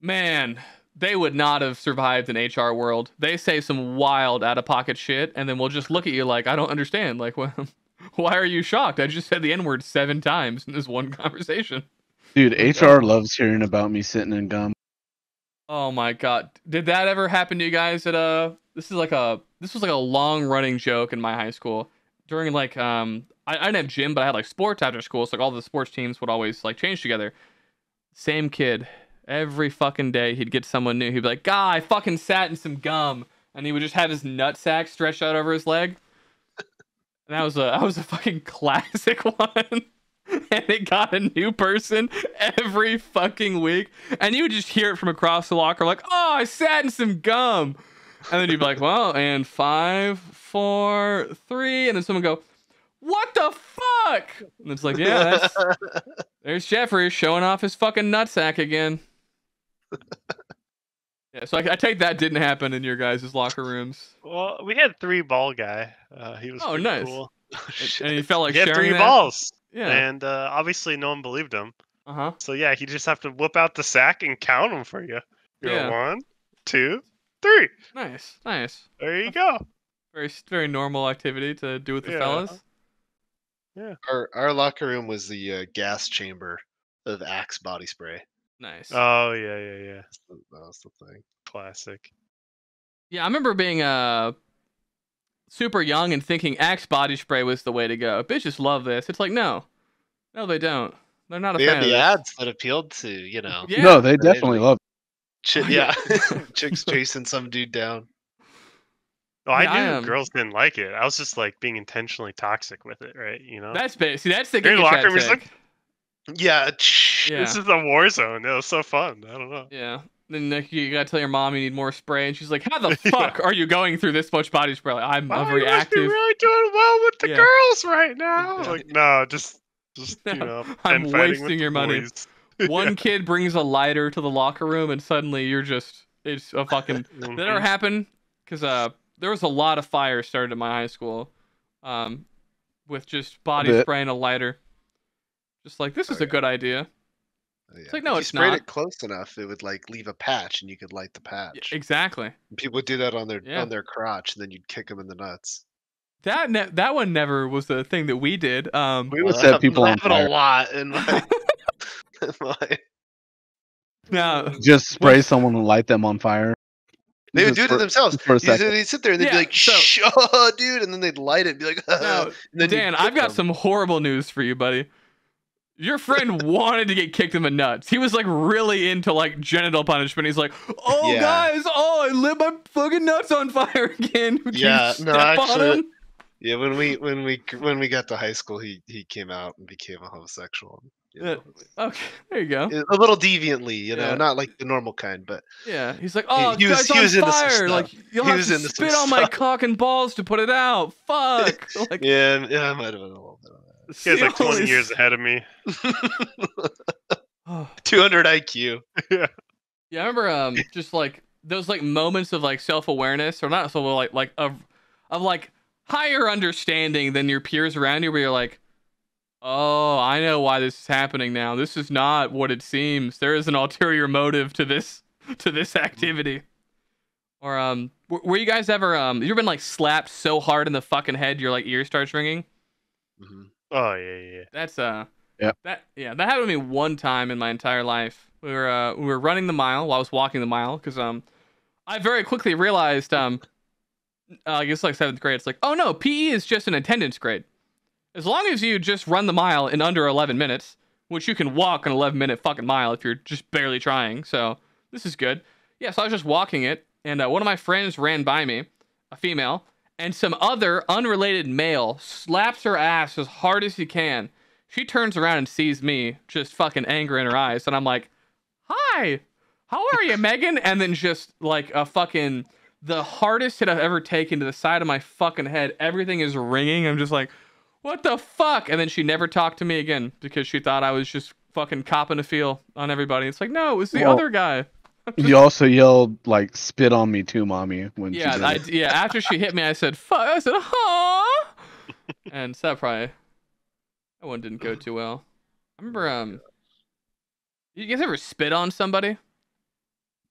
Speaker 1: man, they would not have survived an HR world. They say some wild out-of-pocket shit, and then we'll just look at you like, I don't understand. Like, why are you shocked? I just said the N-word 7 times in this one conversation.
Speaker 3: Dude, HR loves hearing about me sitting in gum.
Speaker 1: Oh my God, did that ever happen to you guys? This was like a long-running joke in my high school. During like I didn't have gym, but I had like sports after school, so like all the sports teams would always like change together. Same kid. Every fucking day, he'd get someone new. He'd be like, "God, I fucking sat in some gum," and he would just have his nutsack stretched out over his leg. And that was a fucking classic one. and it got a new person every fucking week. And you would just hear it from across the locker, like, "Oh, I sat in some gum." And then you'd be like, "Well, and 5, 4, 3," and then someone go, "What the fuck?" And it's like, yeah, there's Jeffrey showing off his fucking nutsack again. Yeah, so I take that didn't happen in your guys' locker rooms.
Speaker 2: Well, we had 3 ball guy. He was pretty
Speaker 1: nice.
Speaker 2: cool.
Speaker 1: And he felt like
Speaker 2: he had
Speaker 1: sharing
Speaker 2: 3
Speaker 1: that?
Speaker 2: balls.
Speaker 1: Yeah.
Speaker 2: And obviously no one believed him.
Speaker 1: Uh-huh.
Speaker 2: So yeah, he just have to whip out the sack and count them for you. You
Speaker 1: Yeah.
Speaker 2: go 1, 2, 3.
Speaker 1: Nice.
Speaker 2: There you go.
Speaker 1: Very normal activity to do with the fellas.
Speaker 2: Yeah.
Speaker 4: Our locker room was the gas chamber of Axe body spray.
Speaker 1: Nice.
Speaker 2: Oh yeah.
Speaker 4: That was the thing.
Speaker 2: Classic.
Speaker 1: Yeah, I remember being super young and thinking Axe body spray was the way to go. Bitches love this. It's like, no, they don't. They're not a
Speaker 4: They
Speaker 1: fan
Speaker 4: had
Speaker 1: of
Speaker 4: the
Speaker 1: this.
Speaker 4: ads that appealed to, you know.
Speaker 1: Yeah.
Speaker 3: No, they definitely love
Speaker 4: it. Yeah. Chicks chasing some dude down.
Speaker 2: Oh, I knew girls didn't like it. I was just like being intentionally toxic with it, right? You know.
Speaker 1: That's basic. That's the
Speaker 2: Your
Speaker 1: gay
Speaker 2: locker
Speaker 1: chat
Speaker 2: room is
Speaker 1: tech.
Speaker 2: like,
Speaker 4: yeah.
Speaker 2: This is a war zone. It was so fun. I don't know.
Speaker 1: Yeah. Then you gotta tell your mom you need more spray, and she's like, "How the fuck are you going through this much body spray?" Like, I'm a very
Speaker 2: you must be
Speaker 1: active.
Speaker 2: really doing well with the
Speaker 1: Yeah.
Speaker 2: girls right now.
Speaker 1: Yeah.
Speaker 2: Like, no, just you know,
Speaker 1: I'm
Speaker 2: fighting
Speaker 1: wasting
Speaker 2: with
Speaker 1: your
Speaker 2: the
Speaker 1: money.
Speaker 2: boys.
Speaker 1: One kid brings a lighter to the locker room, and suddenly it's a fucking. That never happened because there was a lot of fires started at my high school, with just body spray and a lighter. Just like, this is a good idea.
Speaker 4: Yeah.
Speaker 1: It's like, no,
Speaker 4: if
Speaker 1: it's
Speaker 4: you sprayed
Speaker 1: not.
Speaker 4: it close enough, it would like leave a patch, and you could light the patch.
Speaker 1: Exactly.
Speaker 4: And people would do that on their crotch, and then you'd kick them in the nuts.
Speaker 1: That one never was the thing that we did.
Speaker 3: We would set people on fire
Speaker 4: a lot in my.
Speaker 1: Now,
Speaker 3: just spray someone and light them on fire.
Speaker 4: They would do it to themselves.
Speaker 3: For a second.
Speaker 4: They'd sit there and they'd be like, "Shh, dude," and then they'd light it and be like,
Speaker 1: now,
Speaker 4: and then
Speaker 1: Dan, I've got some horrible news for you, buddy. Your friend wanted to get kicked in the nuts. He was like really into like genital punishment. He's like, "Oh,
Speaker 4: Yeah.
Speaker 1: guys, I lit my fucking nuts on fire again."
Speaker 4: Yeah,
Speaker 1: You
Speaker 4: no,
Speaker 1: step on
Speaker 4: actually,
Speaker 1: him?
Speaker 4: yeah. When we got to high school, he came out and became a homosexual. You know?
Speaker 1: Okay, there you go.
Speaker 4: A little deviantly, you know,
Speaker 1: Yeah.
Speaker 4: not like the normal kind, but
Speaker 1: Yeah, he's like, "Oh,
Speaker 4: he was
Speaker 1: guys on
Speaker 4: into some
Speaker 1: fire!
Speaker 4: stuff.
Speaker 1: Like, you'll
Speaker 4: He
Speaker 1: have
Speaker 4: was
Speaker 1: to
Speaker 4: into some
Speaker 1: spit on my
Speaker 4: stuff.
Speaker 1: cock and balls to put it out." Fuck. Like,
Speaker 4: yeah, I might have been a little bit of that.
Speaker 2: This guy's like 20 years ahead of me.
Speaker 4: 200 IQ.
Speaker 2: Yeah.
Speaker 1: Yeah, I remember just like those like moments of like self-awareness, or not so like of like higher understanding than your peers around you, where you're like, "Oh, I know why this is happening now. This is not what it seems. There is an ulterior motive to this activity." Or were you guys ever you ever been like slapped so hard in the fucking head your like ear starts ringing?
Speaker 4: Mm-hmm.
Speaker 2: Oh yeah.
Speaker 1: That's
Speaker 3: Yep.
Speaker 1: that happened to me one time in my entire life. We were running the mile while I was walking the mile because I very quickly realized I guess like 7th grade, it's like, oh no, PE is just an attendance grade. As long as you just run the mile in under 11 minutes, which you can walk an 11-minute fucking mile if you're just barely trying. So this is good. Yeah, so I was just walking it, and one of my friends ran by me, a female, and some other unrelated male slaps her ass as hard as he can. She turns around and sees me, just fucking anger in her eyes, and I'm like, "Hi, how are you, Megan?" And then just like a fucking, the hardest hit I've ever taken to the side of my fucking head. Everything is ringing. I'm just like, "What the fuck?" And then she never talked to me again because she thought I was just fucking copping a feel on everybody. It's like, no, it was the other guy.
Speaker 3: You also yelled like, "Spit on me too, mommy." When she did it.
Speaker 1: Yeah. After she hit me, I said, "Fuck." I said, "Huh," and so that one didn't go too well. I remember, you guys ever spit on somebody?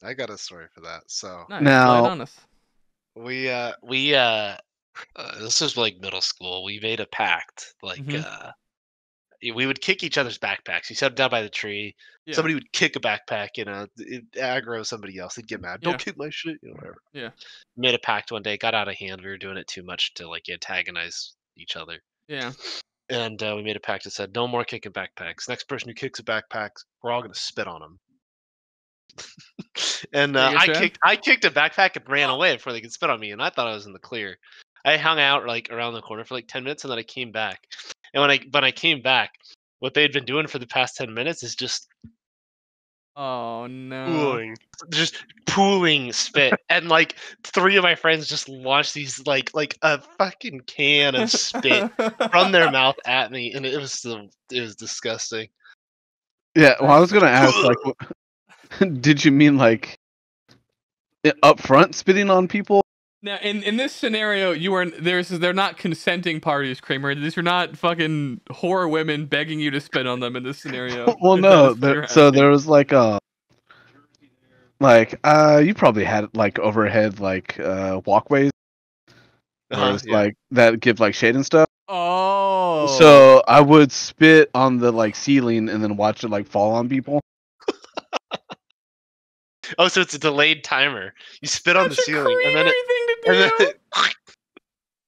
Speaker 4: I got a story for that. So
Speaker 1: Nice.
Speaker 3: Now-
Speaker 1: Light on us.
Speaker 4: we this was like middle school. We made a pact, like we would kick each other's backpacks. You set them down by the tree.
Speaker 1: Yeah.
Speaker 4: Somebody would kick a backpack, you know, aggro somebody else. They'd get mad.
Speaker 1: Yeah.
Speaker 4: Don't kick my shit, you know, whatever.
Speaker 1: Yeah.
Speaker 4: Made a pact one day. Got out of hand. We were doing it too much to like antagonize each other.
Speaker 1: Yeah.
Speaker 4: And we made a pact that said, no more kicking backpacks. Next person who kicks a backpack, we're all going to spit on them. And I kicked a backpack and ran away before they could spit on me, and I thought I was in the clear. I hung out like around the corner for like 10 minutes, and then I came back. And when I came back, what they'd been doing for the past 10 minutes is just
Speaker 1: Oh no.
Speaker 2: Cooling.
Speaker 4: Just pooling spit. And like 3 of my friends just launched these like a fucking can of spit from their mouth at me, and it was disgusting.
Speaker 3: Yeah, well, I was gonna ask, like, did you mean like up front spitting on people?
Speaker 1: Now, in this scenario, they're not consenting parties, Creamery. These are not fucking whore women begging you to spit on them in this scenario.
Speaker 3: Well, no. There was like you probably had like overhead like walkways, like that give like shade and stuff.
Speaker 1: Oh.
Speaker 3: So I would spit on the like ceiling and then watch it like fall on people.
Speaker 4: Oh, so it's a delayed timer. You spit on the ceiling and then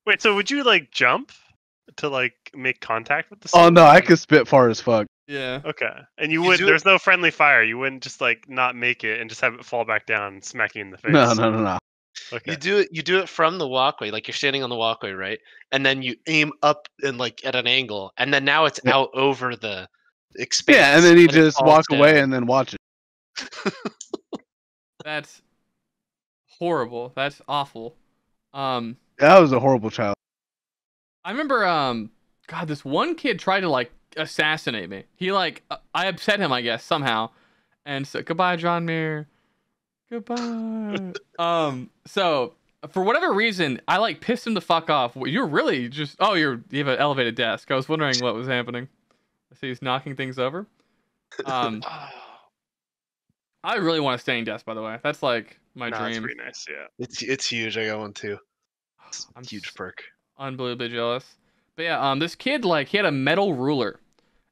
Speaker 2: Wait, so would you like jump to like make contact with the
Speaker 3: ceiling?
Speaker 2: Oh
Speaker 3: no, I could spit far as fuck.
Speaker 1: Yeah.
Speaker 2: Okay. And there's no friendly fire. You wouldn't just like not make it and just have it fall back down and smack you in the face.
Speaker 3: No.
Speaker 4: Okay. You do it from the walkway, like you're standing on the walkway, right? And then you aim up and like at an angle, and then now it's out over the expanse.
Speaker 3: Yeah, and then you just walk away and then watch it.
Speaker 1: That's horrible. That's awful.
Speaker 3: That was a horrible child.
Speaker 1: I remember God, this one kid tried to like assassinate me. He like I upset him, I guess, somehow. And so goodbye, Johnmuir. Goodbye. So for whatever reason, I like pissed him the fuck off. You're really just you have an elevated desk. I was wondering what was happening. I see he's knocking things over. I really want a standing desk, by the way. That's like my dream.
Speaker 2: It's pretty nice, yeah.
Speaker 4: It's huge. I got one too. I'm huge perk.
Speaker 1: Unbelievably jealous. But yeah, this kid, like, he had a metal ruler.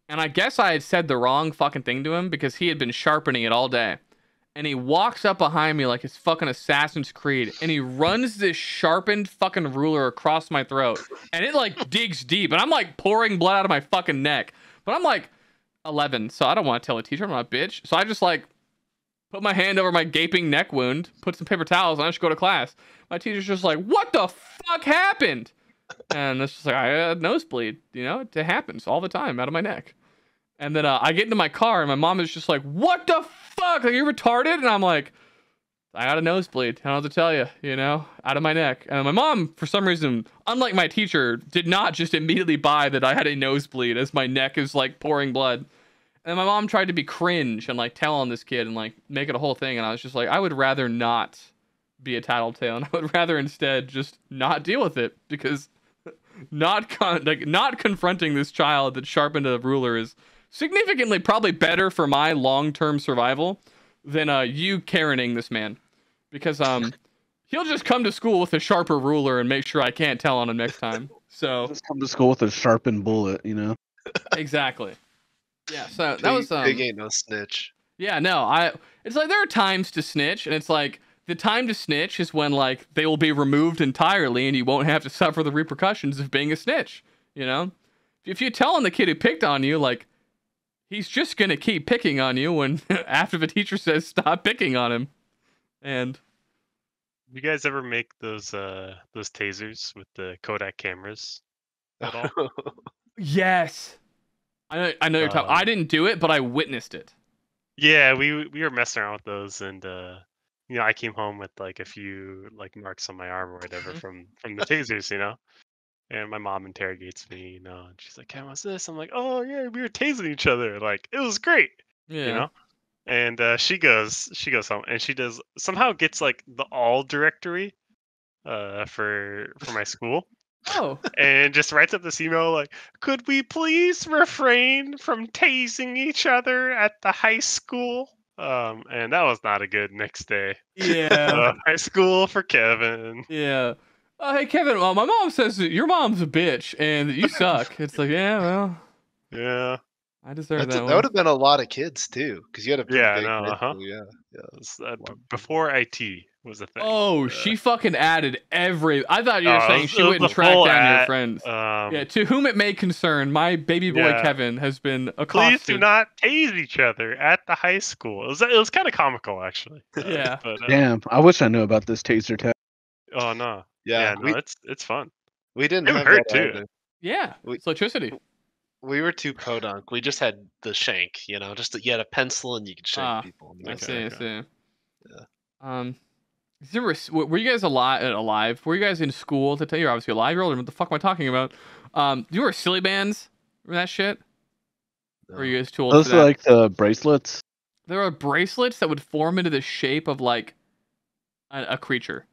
Speaker 1: And I guess I had said the wrong fucking thing to him because he had been sharpening it all day. And he walks up behind me like it's fucking Assassin's Creed. And he runs this sharpened fucking ruler across my throat. And it, like, digs deep. And I'm, like, pouring blood out of my fucking neck. But I'm, like, 11, so I don't want to tell a teacher I'm not a bitch. So I just, like, put my hand over my gaping neck wound, put some paper towels, and I just go to class. My teacher's just like, what the fuck happened? And it's just like, I had a nosebleed. You know, it happens all the time out of my neck. And then I get into my car, and my mom is just like, what the fuck? Like, you're retarded? And I'm like, I got a nosebleed. I don't know what to tell you, you know, out of my neck. And my mom, for some reason, unlike my teacher, did not just immediately buy that I had a nosebleed as my neck is, like, pouring blood. And my mom tried to be cringe and, like, tell on this kid and, like, make it a whole thing. And I was just like, I would rather not be a tattletale. And I would rather instead just not deal with it. Because not confronting this child that sharpened a ruler is significantly probably better for my long-term survival than you Karening this man. Because he'll just come to school with a sharper ruler and make sure I can't tell on him next time. So
Speaker 3: just come to school with a sharpened bullet, you know?
Speaker 1: Exactly. Yeah, so that was
Speaker 4: Pig ain't no snitch.
Speaker 1: Yeah, no, it's like there are times to snitch, and it's like the time to snitch is when like they will be removed entirely and you won't have to suffer the repercussions of being a snitch, you know? If you tell on the kid who picked on you, like he's just gonna keep picking on you when after the teacher says stop picking on him. And
Speaker 2: you guys ever make those tasers with the Kodak cameras at all?
Speaker 1: Yes. I know you're talking. I didn't do it, but I witnessed it.
Speaker 2: Yeah, we were messing around with those, and you know, I came home with like a few like marks on my arm or whatever from the tasers, you know. And my mom interrogates me, you know, and she's like, "Hey, what's this?" I'm like, "Oh yeah, we were tasing each other. Like it was great."
Speaker 1: Yeah.
Speaker 2: You know. And she goes home, and she somehow gets like the all directory for my school.
Speaker 1: Oh.
Speaker 2: And just writes up this email like, could we please refrain from tasing each other at the high school? And that was not a good next day.
Speaker 1: Yeah.
Speaker 2: High school for Kevin.
Speaker 1: Yeah. Hey, Kevin, my mom says that your mom's a bitch and that you suck. It's like, yeah, well.
Speaker 2: Yeah.
Speaker 1: I deserve that one.
Speaker 4: That would have been a lot of kids, too. Because you had a big
Speaker 2: before IT was a thing.
Speaker 1: Oh, she fucking added I thought you were saying she wouldn't track down your friends. Yeah, to whom it may concern, my baby boy Kevin has been accosted.
Speaker 2: Please do not tase each other at the high school. It was kind of comical, actually.
Speaker 1: Yeah.
Speaker 3: But, damn, I wish I knew about this taser test.
Speaker 2: Oh, no.
Speaker 4: Yeah,
Speaker 2: no, it's fun.
Speaker 4: We didn't
Speaker 2: have
Speaker 4: that
Speaker 2: hurt, too.
Speaker 4: either.
Speaker 1: Yeah, it's electricity.
Speaker 4: We were too podunk. We just had the shank, you know, you had a pencil and you could shank people.
Speaker 1: I see.
Speaker 4: Yeah.
Speaker 1: Were you guys alive? Were you guys in school to tell you're obviously alive? You're older. What the fuck am I talking about? You were silly bands? Remember that shit?
Speaker 4: No.
Speaker 1: Or are you guys too old
Speaker 3: Those
Speaker 1: for that?
Speaker 3: are like the bracelets.
Speaker 1: There are bracelets that would form into the shape of like a creature.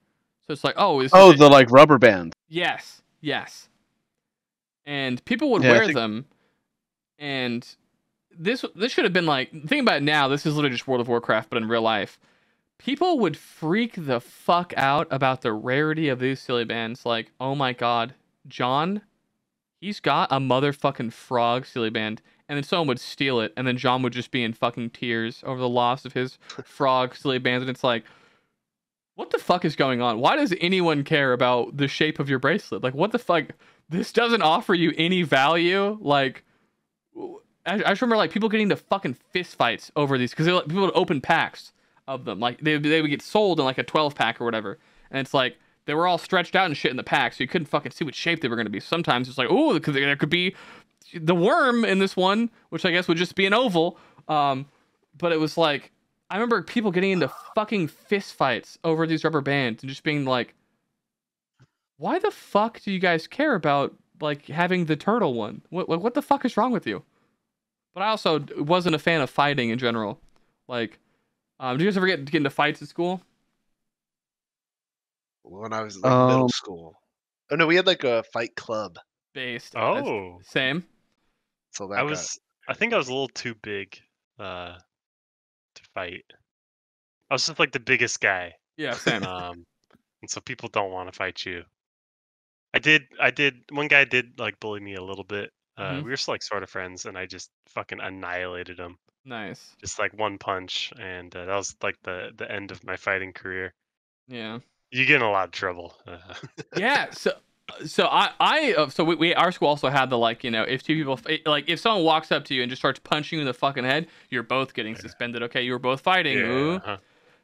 Speaker 1: So it's like,
Speaker 3: the like rubber band.
Speaker 1: Yes. And people would wear them, and this should have been like, think about it now, this is literally just World of Warcraft, but in real life. People would freak the fuck out about the rarity of these silly bands. Like, oh my god, John, he's got a motherfucking frog silly band. And then someone would steal it, and then John would just be in fucking tears over the loss of his frog silly bands. And it's like, what the fuck is going on? Why does anyone care about the shape of your bracelet? Like, what the fuck? This doesn't offer you any value. Like, I just remember like people getting into fucking fist fights over these because people would open packs of them. Like they would get sold in like a 12 pack or whatever, and it's like they were all stretched out and shit in the pack, so you couldn't fucking see what shape they were going to be. Sometimes it's like, oh, because there could be the worm in this one, which I guess would just be an oval. But it was like, I remember people getting into fucking fist fights over these rubber bands and just being like, why the fuck do you guys care about like having the turtle one? What the fuck is wrong with you? But I also wasn't a fan of fighting in general. Like, did you guys ever get into fights at school?
Speaker 4: When I was like middle school. Oh no, we had like a fight club.
Speaker 1: Based.
Speaker 2: Same.
Speaker 4: So
Speaker 2: I think I was a little too big to fight. I was just like the biggest guy.
Speaker 1: Yeah, same.
Speaker 2: And so people don't want to fight you. I did. One guy did like bully me a little bit. We were still like sort of friends, and I just fucking annihilated him.
Speaker 1: Nice.
Speaker 2: Just like one punch, and that was like the end of my fighting career.
Speaker 1: Yeah.
Speaker 2: You get in a lot of trouble.
Speaker 1: Yeah. So our school also had the like, you know, if two people like if someone walks up to you and just starts punching you in the fucking head, you're both getting suspended. Okay, you were both fighting.
Speaker 2: Yeah.
Speaker 1: Ooh.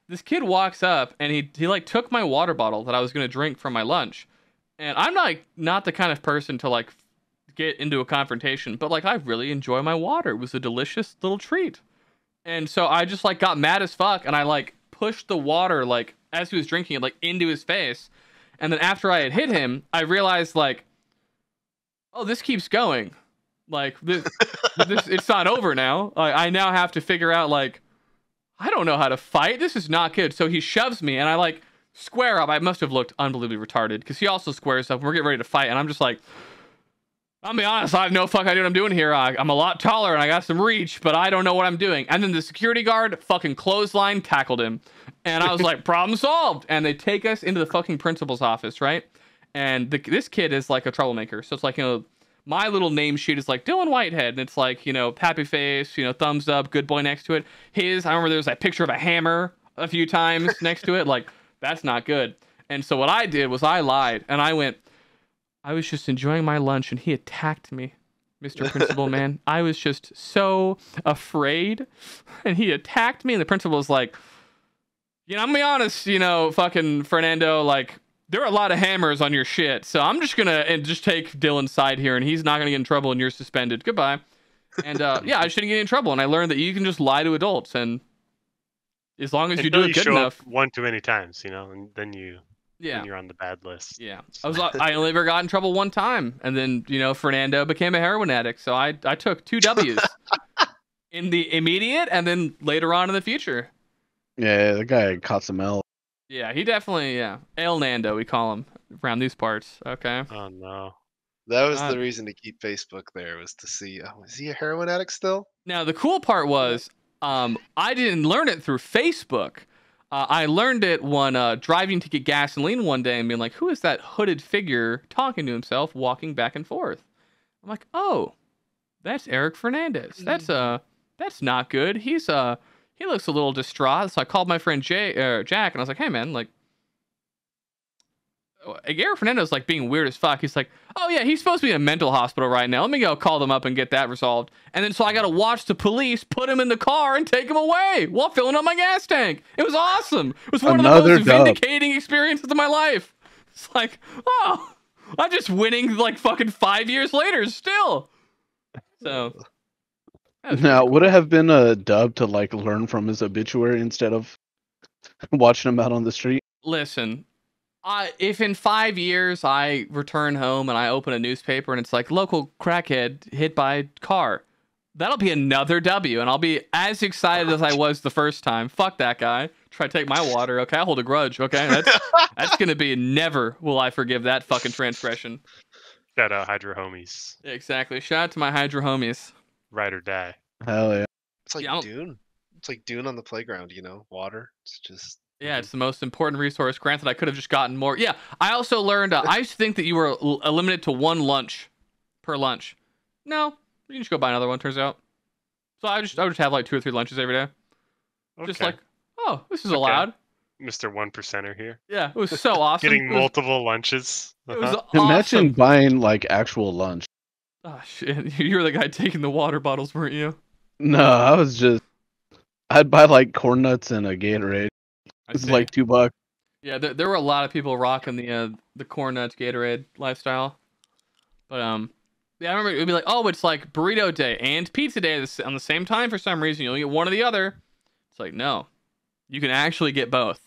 Speaker 1: This kid walks up and he like took my water bottle that I was gonna drink for my lunch, and I'm like not the kind of person to like get into a confrontation, but like I really enjoy my water. It was a delicious little treat, and so I just like got mad as fuck and I like pushed the water like as he was drinking it like into his face. And then after I had hit him, I realized like, oh, this keeps going. Like this it's not over now. I now have to figure out like, I don't know how to fight. This is not good. So he shoves me and I like square up. I must have looked unbelievably retarded because he also squares up. We're getting ready to fight and I'm just like, I'll be honest, I have no fucking idea what I'm doing here. I'm a lot taller and I got some reach, but I don't know what I'm doing. And then the security guard fucking clothesline tackled him. And I was like, problem solved. And they take us into the fucking principal's office, right? And this kid is like a troublemaker. So it's like, you know, my little name sheet is like Dylan Whitehead. And it's like, you know, happy face, you know, thumbs up, good boy next to it. I remember there was that picture of a hammer a few times next to it. Like, that's not good. And so what I did was I lied. And I went, I was just enjoying my lunch and he attacked me, Mr. Principal, man. I was just so afraid and he attacked me. And the principal was like, you know, I'm gonna be honest, you know, fucking Fernando, like, there are a lot of hammers on your shit. So I'm just gonna just take Dylan's side here and he's not gonna get in trouble and you're suspended. Goodbye. And yeah, I shouldn't get in trouble. And I learned that you can just lie to adults. And as long as you do it good enough.
Speaker 2: One too many times, you know, and then you.
Speaker 1: Yeah,
Speaker 2: you're on the bad list.
Speaker 1: Yeah, I only ever got in trouble one time, and then you know Fernando became a heroin addict, so I took 2 W's in the immediate, and then later on in the future.
Speaker 3: Yeah, the guy caught some L.
Speaker 1: Yeah, he definitely El Nando we call him around these parts. Okay.
Speaker 2: Oh no,
Speaker 4: that was the reason to keep Facebook there, was to see, oh, is he a heroin addict still?
Speaker 1: Now the cool part was, I didn't learn it through Facebook. I learned it when driving to get gasoline one day and being like, who is that hooded figure talking to himself, walking back and forth? I'm like, oh, that's Eric Fernandez. That's not good. He looks a little distraught. So I called my friend Jack and I was like, hey man, like, Eric Fernandez like being weird as fuck. He's like, oh yeah, he's supposed to be in a mental hospital right now. Let me go call them up and get that resolved. And then so I got to watch the police put him in the car and take him away while filling up my gas tank. It was awesome. It was one of the most vindicating experiences of my life. It's like, oh, I'm just winning like fucking 5 years later still. So
Speaker 3: now, would it have been a dub to like learn from his obituary instead of watching him out on the street?
Speaker 1: Listen, if in 5 years I return home and I open a newspaper and it's like local crackhead hit by car, that'll be another W, and I'll be as excited as I was the first time. Fuck that guy. Try to take my water. Okay, I hold a grudge. Okay, that's gonna be never will I forgive that fucking transgression.
Speaker 2: Shout out Hydro Homies.
Speaker 1: Exactly. Shout out to my Hydro Homies.
Speaker 2: Ride or die.
Speaker 3: Hell yeah.
Speaker 4: It's like Dune. It's like Dune on the playground, you know? Water. It's just...
Speaker 1: Yeah, it's the most important resource. Granted, I could have just gotten more. Yeah, I also learned, I used to think that you were limited to one lunch per lunch. No, you can just go buy another one, turns out. So I would just have like 2 or 3 lunches every day. Okay. Just like, oh, this is allowed.
Speaker 2: Mr. 1%er here.
Speaker 1: Yeah, it was so awesome.
Speaker 2: Getting multiple lunches.
Speaker 1: It was awesome.
Speaker 3: Imagine buying like actual lunch.
Speaker 1: Oh shit, you were the guy taking the water bottles, weren't you?
Speaker 3: No, I'd buy like corn nuts and a Gatorade. It's like $2.
Speaker 1: Yeah, there were a lot of people rocking the corn nuts Gatorade lifestyle. But yeah, I remember it would be like, oh, it's like burrito day and pizza day on the same time for some reason. You'll get one or the other. It's like, no, you can actually get both.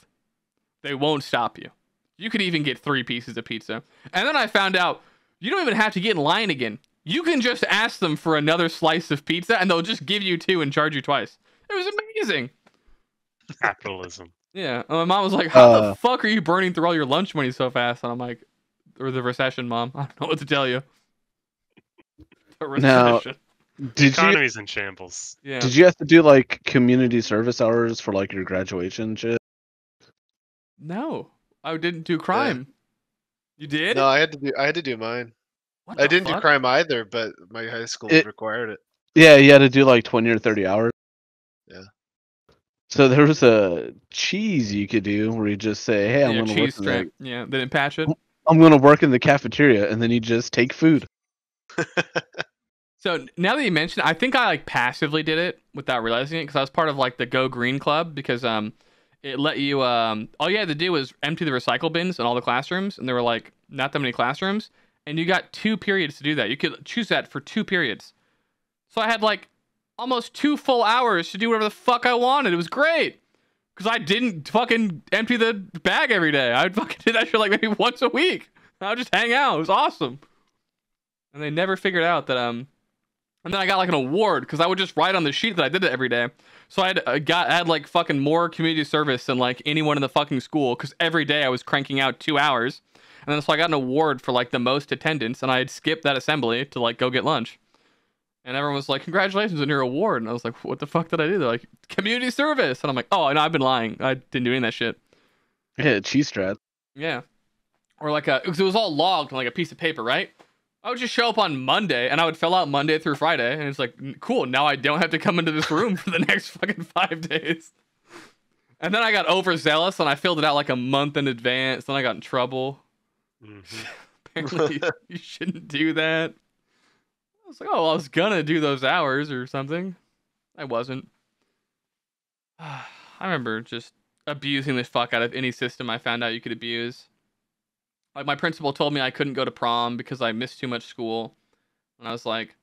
Speaker 1: They won't stop you. You could even get 3 pieces of pizza. And then I found out you don't even have to get in line again. You can just ask them for another slice of pizza and they'll just give you 2 and charge you twice. It was amazing.
Speaker 2: Capitalism.
Speaker 1: Yeah. My mom was like, how the fuck are you burning through all your lunch money so fast? And I'm like, or the recession, Mom. I don't know what to tell you. The recession.
Speaker 2: The economy's in shambles.
Speaker 1: Yeah.
Speaker 3: Did you have to do like community service hours for like your graduation shit?
Speaker 1: No. I didn't do crime. Yeah. You did?
Speaker 4: No, I had to do mine. I didn't do crime either, but my high school required it.
Speaker 3: Yeah, you had to do like 20 or 30 hours.
Speaker 4: Yeah.
Speaker 3: So there was a cheese you could do where you just say, hey, I'm going to work in the...
Speaker 1: Yeah, they didn't patch it.
Speaker 3: I'm going to work in the cafeteria, and then you just take food.
Speaker 1: So now that you mention it, I think I like passively did it without realizing it because I was part of like the Go Green Club because it let you all you had to do was empty the recycle bins in all the classrooms, and there were like not that many classrooms, and you got 2 periods to do that. You could choose that for 2 periods. So I had like almost 2 full hours to do whatever the fuck I wanted. It was great because I didn't fucking empty the bag every day. I'd fucking do that shit like maybe once a week. I would just hang out. It was awesome. And they never figured out that and then I got like an award because I would just write on the sheet that I did it every day. So I had like fucking more community service than like anyone in the fucking school because every day I was cranking out 2 hours. And then so I got an award for like the most attendance, and I had skipped that assembly to like go get lunch. And everyone was like, congratulations on your award. And I was like, what the fuck did I do? They're like, community service. And I'm like, oh, no, I've been lying. I didn't do any of that shit.
Speaker 3: Yeah, cheese strat.
Speaker 1: Yeah. Or like because it was all logged on like a piece of paper, right? I would just show up on Monday, and I would fill out Monday through Friday, and it's like, cool, now I don't have to come into this room for the next fucking 5 days. And then I got overzealous, and I filled it out like a month in advance, then I got in trouble. Mm-hmm. Apparently, you shouldn't do that. I was like, oh, well, I was gonna do those hours or something. I wasn't. I remember just abusing the fuck out of any system I found out you could abuse. Like, my principal told me I couldn't go to prom because I missed too much school. And I was like,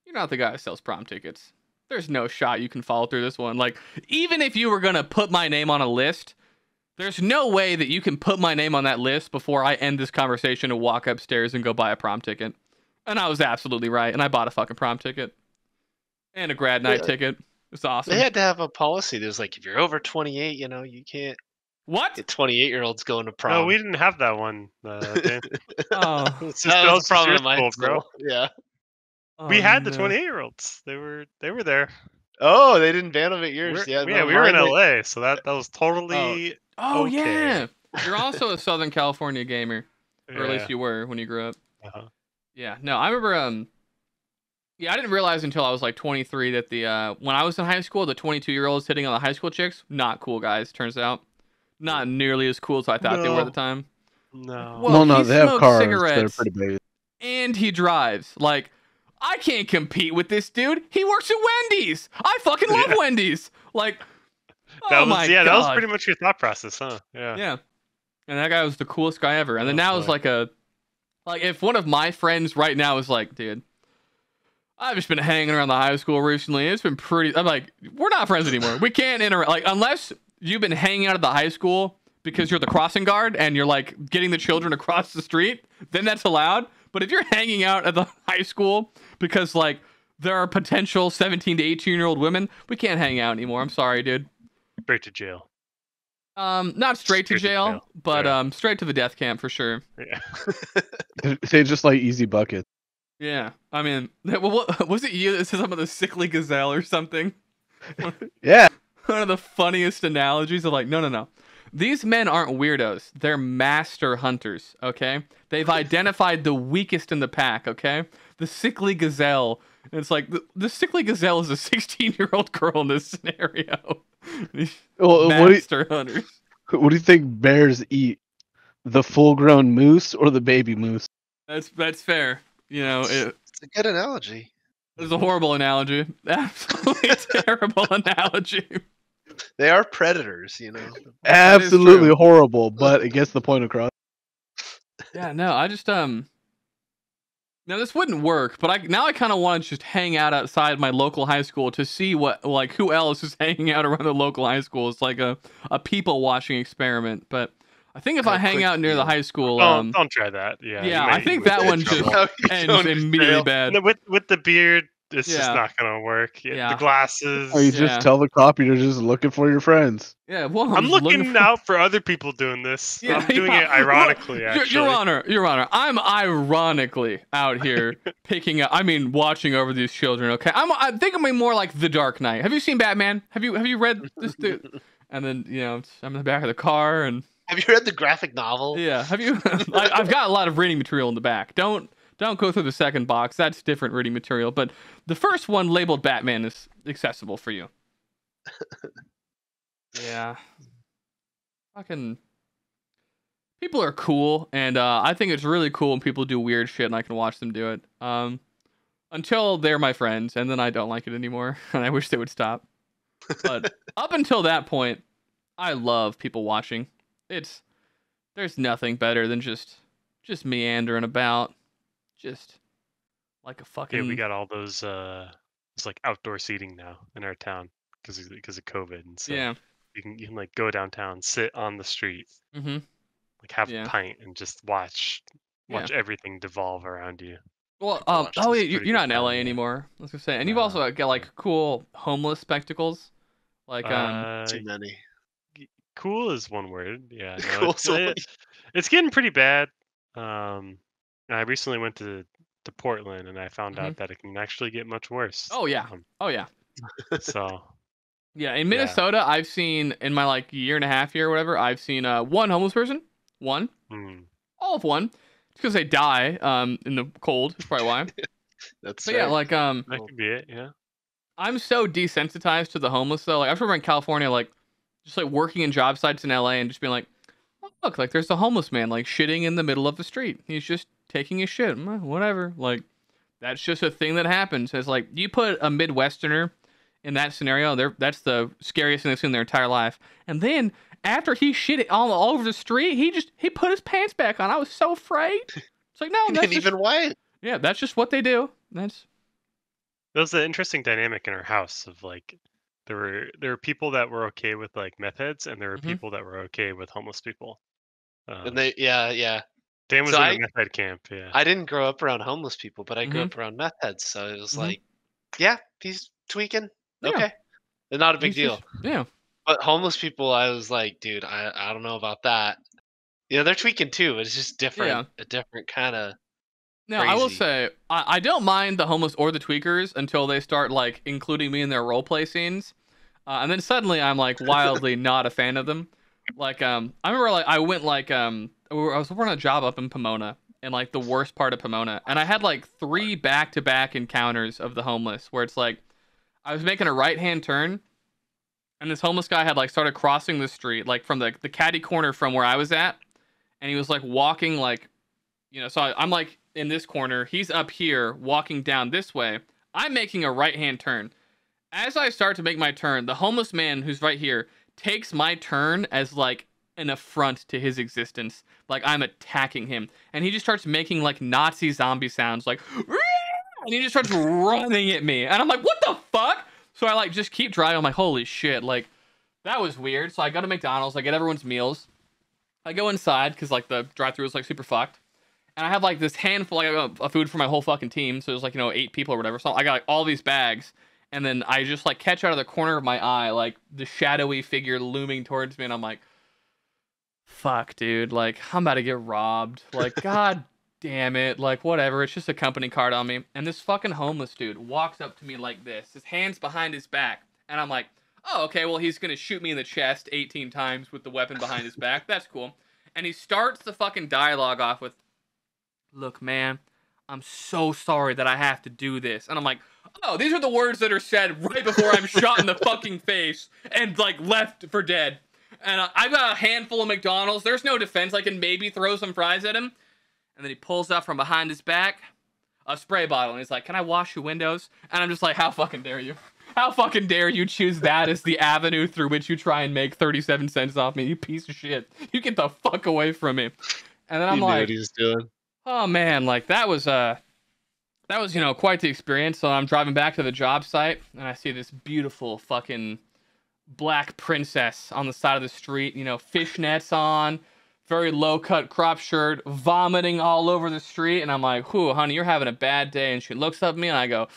Speaker 1: you're not the guy who sells prom tickets. There's no shot you can follow through this one. Like, even if you were going to put my name on a list, there's no way that you can put my name on that list before I end this conversation and walk upstairs and go buy a prom ticket. And I was absolutely right. And I bought a fucking prom ticket. And a grad night ticket. It's awesome.
Speaker 4: They had to have a policy. There's like, if you're over 28, you know, you can't.
Speaker 1: What?
Speaker 4: 28-year-olds going to prom.
Speaker 2: No, we didn't have that one. Dan.
Speaker 1: Oh,
Speaker 2: it's just
Speaker 4: that was
Speaker 2: problem
Speaker 4: in my school, bro. Yeah.
Speaker 2: We had the 28-year-olds. They were there.
Speaker 4: Oh, they didn't ban them at yours.
Speaker 2: We were in LA, so that was totally.
Speaker 1: Oh
Speaker 2: okay.
Speaker 1: Yeah. You're also a Southern California gamer, or at least you were when you grew up.
Speaker 2: Uh-huh.
Speaker 1: Yeah. No, I remember. Yeah, I didn't realize until I was like 23 that when I was in high school, the 22-year-olds hitting on the high school chicks, not cool guys. Turns out. Not nearly as cool as I thought they were at the time.
Speaker 2: No.
Speaker 1: Well,
Speaker 3: no, they have cars.
Speaker 1: Cigarettes,
Speaker 3: they're pretty big.
Speaker 1: and he drives. Like, I can't compete with this dude. He works at Wendy's. I fucking love Wendy's. Like,
Speaker 2: that was pretty much your thought process, huh? Yeah.
Speaker 1: Yeah. And that guy was the coolest guy ever. And then now it's like if one of my friends right now is like, dude, I've just been hanging around the high school recently. It's been pretty. I'm like, we're not friends anymore. We can't interact. Like, unless you've been hanging out at the high school because you're the crossing guard and you're like getting the children across the street, then that's allowed. But if you're hanging out at the high school because like there are potential 17 to 18-year-old women, we can't hang out anymore. I'm sorry, dude.
Speaker 2: Straight to jail.
Speaker 1: Not straight to jail, but straight to the death camp for sure.
Speaker 2: Yeah.
Speaker 3: They just like easy buckets.
Speaker 1: Yeah, I mean, what was it you that said something about the sickly gazelle or something?
Speaker 3: Yeah.
Speaker 1: One of the funniest analogies of like, no. These men aren't weirdos. They're master hunters, okay? They've identified the weakest in the pack, okay? The sickly gazelle. It's like, the sickly gazelle is a 16-year-old girl in this scenario.
Speaker 3: Well,
Speaker 1: Master hunters.
Speaker 3: What do you think bears eat? The full-grown moose or the baby moose?
Speaker 1: That's fair. You know,
Speaker 4: it's a good analogy.
Speaker 1: It's a horrible analogy. Absolutely terrible analogy.
Speaker 4: They are predators, you know.
Speaker 3: Absolutely horrible, but it gets the point across.
Speaker 1: Yeah, no, I just now this wouldn't work, but I kind of want to just hang out outside my local high school to see who else is hanging out around the local high school. It's like a people watching experiment, but I think if I hang out near the high school,
Speaker 2: don't try that. Yeah,
Speaker 1: I think that one just ends immediately bad.
Speaker 2: With the beard, it's just not gonna work. The glasses.
Speaker 3: Or you just tell the cop you're just looking for your friends.
Speaker 1: Yeah, well,
Speaker 2: I'm looking out for other people doing this. Yeah, I'm doing it ironically. Actually,
Speaker 1: Your Honor, I'm ironically out here picking up. I mean, watching over these children. Okay, I think I'm more like The Dark Knight. Have you seen Batman? Have you read this? And then I'm in the back of the car and.
Speaker 4: Have you read the graphic novel?
Speaker 1: Yeah. Have you? I've got a lot of reading material in the back. Don't go through the second box. That's different reading material. But the first one labeled Batman is accessible for you. Yeah. Fucking people are cool, and I think it's really cool when people do weird shit, and I can watch them do it. Until they're my friends, and then I don't like it anymore, and I wish they would stop. But up until that point, I love people watching. There's nothing better than just meandering about, just like a fucking.
Speaker 2: Yeah, we got all those it's like outdoor seating now in our town because of COVID, and so you can like go downtown, sit on the street, like have a pint and just watch everything devolve around you.
Speaker 1: Well, you're not in LA anymore. I was gonna say, and you've also got like cool homeless spectacles, like
Speaker 4: too many.
Speaker 2: Cool is one word. Yeah,
Speaker 4: no,
Speaker 2: it's getting pretty bad. I recently went to Portland, and I found out that it can actually get much worse.
Speaker 1: Oh yeah.
Speaker 2: So.
Speaker 1: Yeah, in Minnesota, I've seen in my like year and a half here or whatever, I've seen one homeless person, all of one, because they die in the cold. That's probably why.
Speaker 4: That's
Speaker 1: yeah, like
Speaker 2: that could be it. Yeah.
Speaker 1: I'm so desensitized to the homeless though. Like I remember in California, like. Just like working in job sites in LA and just being like, oh, look, like there's a homeless man like shitting in the middle of the street. He's just taking his shit. Whatever. Like that's just a thing that happens. It's like you put a Midwesterner in that scenario, that's the scariest thing they've seen in their entire life. And then after he shit it all over the street, he put his pants back on. I was so afraid. It's like no, that's
Speaker 4: even white.
Speaker 1: Yeah, that's just what they do. There
Speaker 2: was an interesting dynamic in our house of like. There were people that were okay with like meth heads, and there were people that were okay with homeless people.
Speaker 4: And they, Dan
Speaker 2: was in a meth head camp. Yeah,
Speaker 4: I didn't grow up around homeless people, but I grew up around meth heads, so it was like, yeah, he's tweaking.
Speaker 1: Yeah.
Speaker 4: Okay, and not a big deal.
Speaker 1: Yeah,
Speaker 4: but homeless people, I was like, dude, I don't know about that. You know, they're tweaking too. It's just different, a different kind of.
Speaker 1: Now, I will say, I don't mind the homeless or the tweakers until they start, like, including me in their roleplay scenes. And then suddenly I'm, like, wildly not a fan of them. Like, I remember, like, I went, like, I was working on a job up in Pomona, in, like, the worst part of Pomona. And I had, like, 3 back-to-back encounters of the homeless, where it's, like, I was making a right-hand turn, and this homeless guy had, like, started crossing the street, like, from the catty corner from where I was at. And he was, like, walking, like, you know, so I'm, like, in this corner, he's up here walking down this way. I'm making a right-hand turn. As I start to make my turn, the homeless man who's right here takes my turn as like an affront to his existence. Like I'm attacking him. And he just starts making like Nazi zombie sounds like And he just starts running at me. And I'm like, what the fuck? So I like just keep driving. I'm like, holy shit. Like, that was weird. So I go to McDonald's. I get everyone's meals. I go inside because like the drive-thru is like super fucked. And I have like this handful of food for my whole fucking team. So there's like, 8 people or whatever. So I got like all these bags. And then I just like catch out of the corner of my eye, like the shadowy figure looming towards me. And I'm like, fuck, dude. Like, I'm about to get robbed. Like, God damn it. Like, whatever. It's just a company card on me. And this fucking homeless dude walks up to me like this. His hands behind his back. And I'm like, oh, okay, well, he's going to shoot me in the chest 18 times with the weapon behind his back. That's cool. And he starts the fucking dialogue off with, look, man, I'm so sorry that I have to do this. And I'm like, oh, these are the words that are said right before I'm shot in the fucking face and, like, left for dead. And I've got a handful of McDonald's. There's no defense. I can maybe throw some fries at him. And then he pulls out from behind his back a spray bottle. And he's like, can I wash your windows? And I'm just like, how fucking dare you? How fucking dare you choose that as the avenue through which you try and make 37 cents off me, you piece of shit. You get the fuck away from me. And then I'm like,
Speaker 4: what he was doing.
Speaker 1: Oh man, like that was quite the experience. So I'm driving back to the job site and I see this beautiful fucking black princess on the side of the street, fishnets on, very low cut crop shirt, vomiting all over the street. And I'm like, whew, honey, you're having a bad day. And she looks up at me and I go,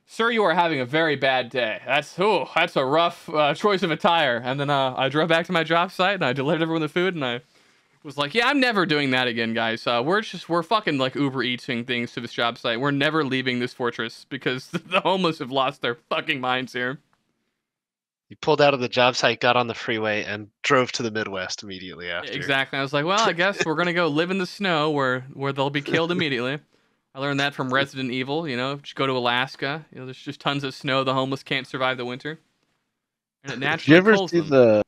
Speaker 1: sir, you are having a very bad day. That's a rough choice of attire. And then I drove back to my job site and I delivered everyone the food and I was like, yeah, I'm never doing that again, guys. We're fucking like Uber Eating things to this job site. We're never leaving this fortress because the homeless have lost their fucking minds here.
Speaker 4: You pulled out of the job site, got on the freeway, and drove to the Midwest immediately after.
Speaker 1: Exactly. I was like, well, I guess we're gonna go live in the snow where they'll be killed immediately. I learned that from Resident Evil. Just go to Alaska. There's just tons of snow. The homeless can't survive the winter. And it naturally.
Speaker 3: Did you ever see the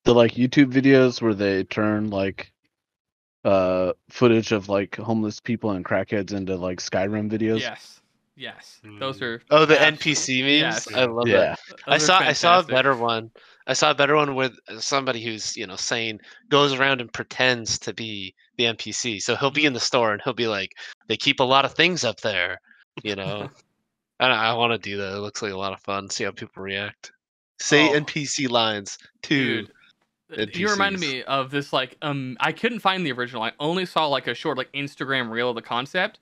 Speaker 3: like YouTube videos where they turn like footage of like homeless people and crackheads into like Skyrim videos?
Speaker 1: Yes. Those are
Speaker 4: the NPC memes.
Speaker 1: Yes.
Speaker 4: I love that. I saw a better one. I saw a better one with somebody who's saying goes around and pretends to be the NPC. So he'll be in the store and he'll be like, they keep a lot of things up there, I want to do that. It looks like a lot of fun. See how people react. Say NPC lines too.
Speaker 1: Dude, you reminded me of this, like, I couldn't find the original. I only saw, like, a short, like, Instagram reel of the concept.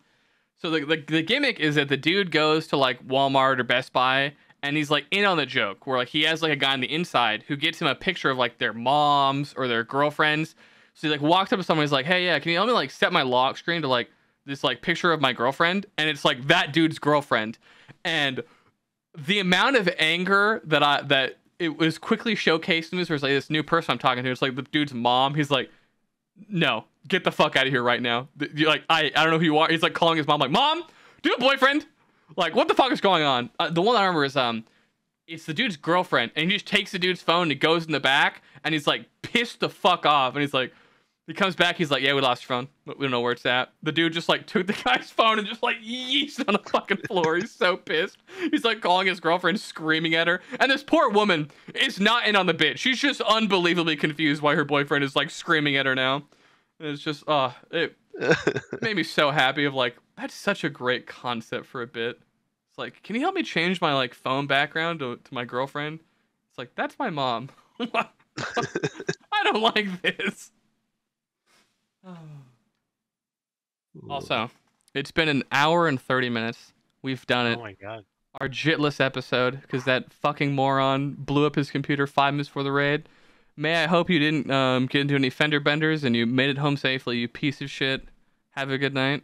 Speaker 1: So the gimmick is that the dude goes to, like, Walmart or Best Buy, and he's, like, in on the joke, where, like, he has, like, a guy on the inside who gets him a picture of, like, their moms or their girlfriends. So he, like, walks up to someone, he's like, hey, yeah, can you help me, like, set my lock screen to, like, this, like, picture of my girlfriend? And it's, like, that dude's girlfriend. And the amount of anger that it was quickly showcased in this. There's like this new person I'm talking to. It's like the dude's mom. He's like, no, get the fuck out of here right now. You're like, I don't know who you are. He's like calling his mom like, Mom, do you have a boyfriend? Like, what the fuck is going on? The one I remember is it's the dude's girlfriend, and he just takes the dude's phone and he goes in the back, and he's like pissed the fuck off, and he's like, he comes back, he's like, yeah, we lost your phone. We don't know where it's at. The dude just like took the guy's phone and just like yeeted on the fucking floor. He's so pissed. He's like calling his girlfriend, screaming at her. And this poor woman is not in on the bit. She's just unbelievably confused why her boyfriend is like screaming at her now. And it's just, it made me so happy of like, that's such a great concept for a bit. It's like, can you help me change my like phone background to my girlfriend? It's like, that's my mom. I don't like this. Also, it's been an hour and 30 minutes. We've done it.
Speaker 2: Oh my god.
Speaker 1: Our jitless episode, because that fucking moron blew up his computer 5 minutes before the raid. May I hope you didn't get into any fender benders and you made it home safely, you piece of shit. Have a good night.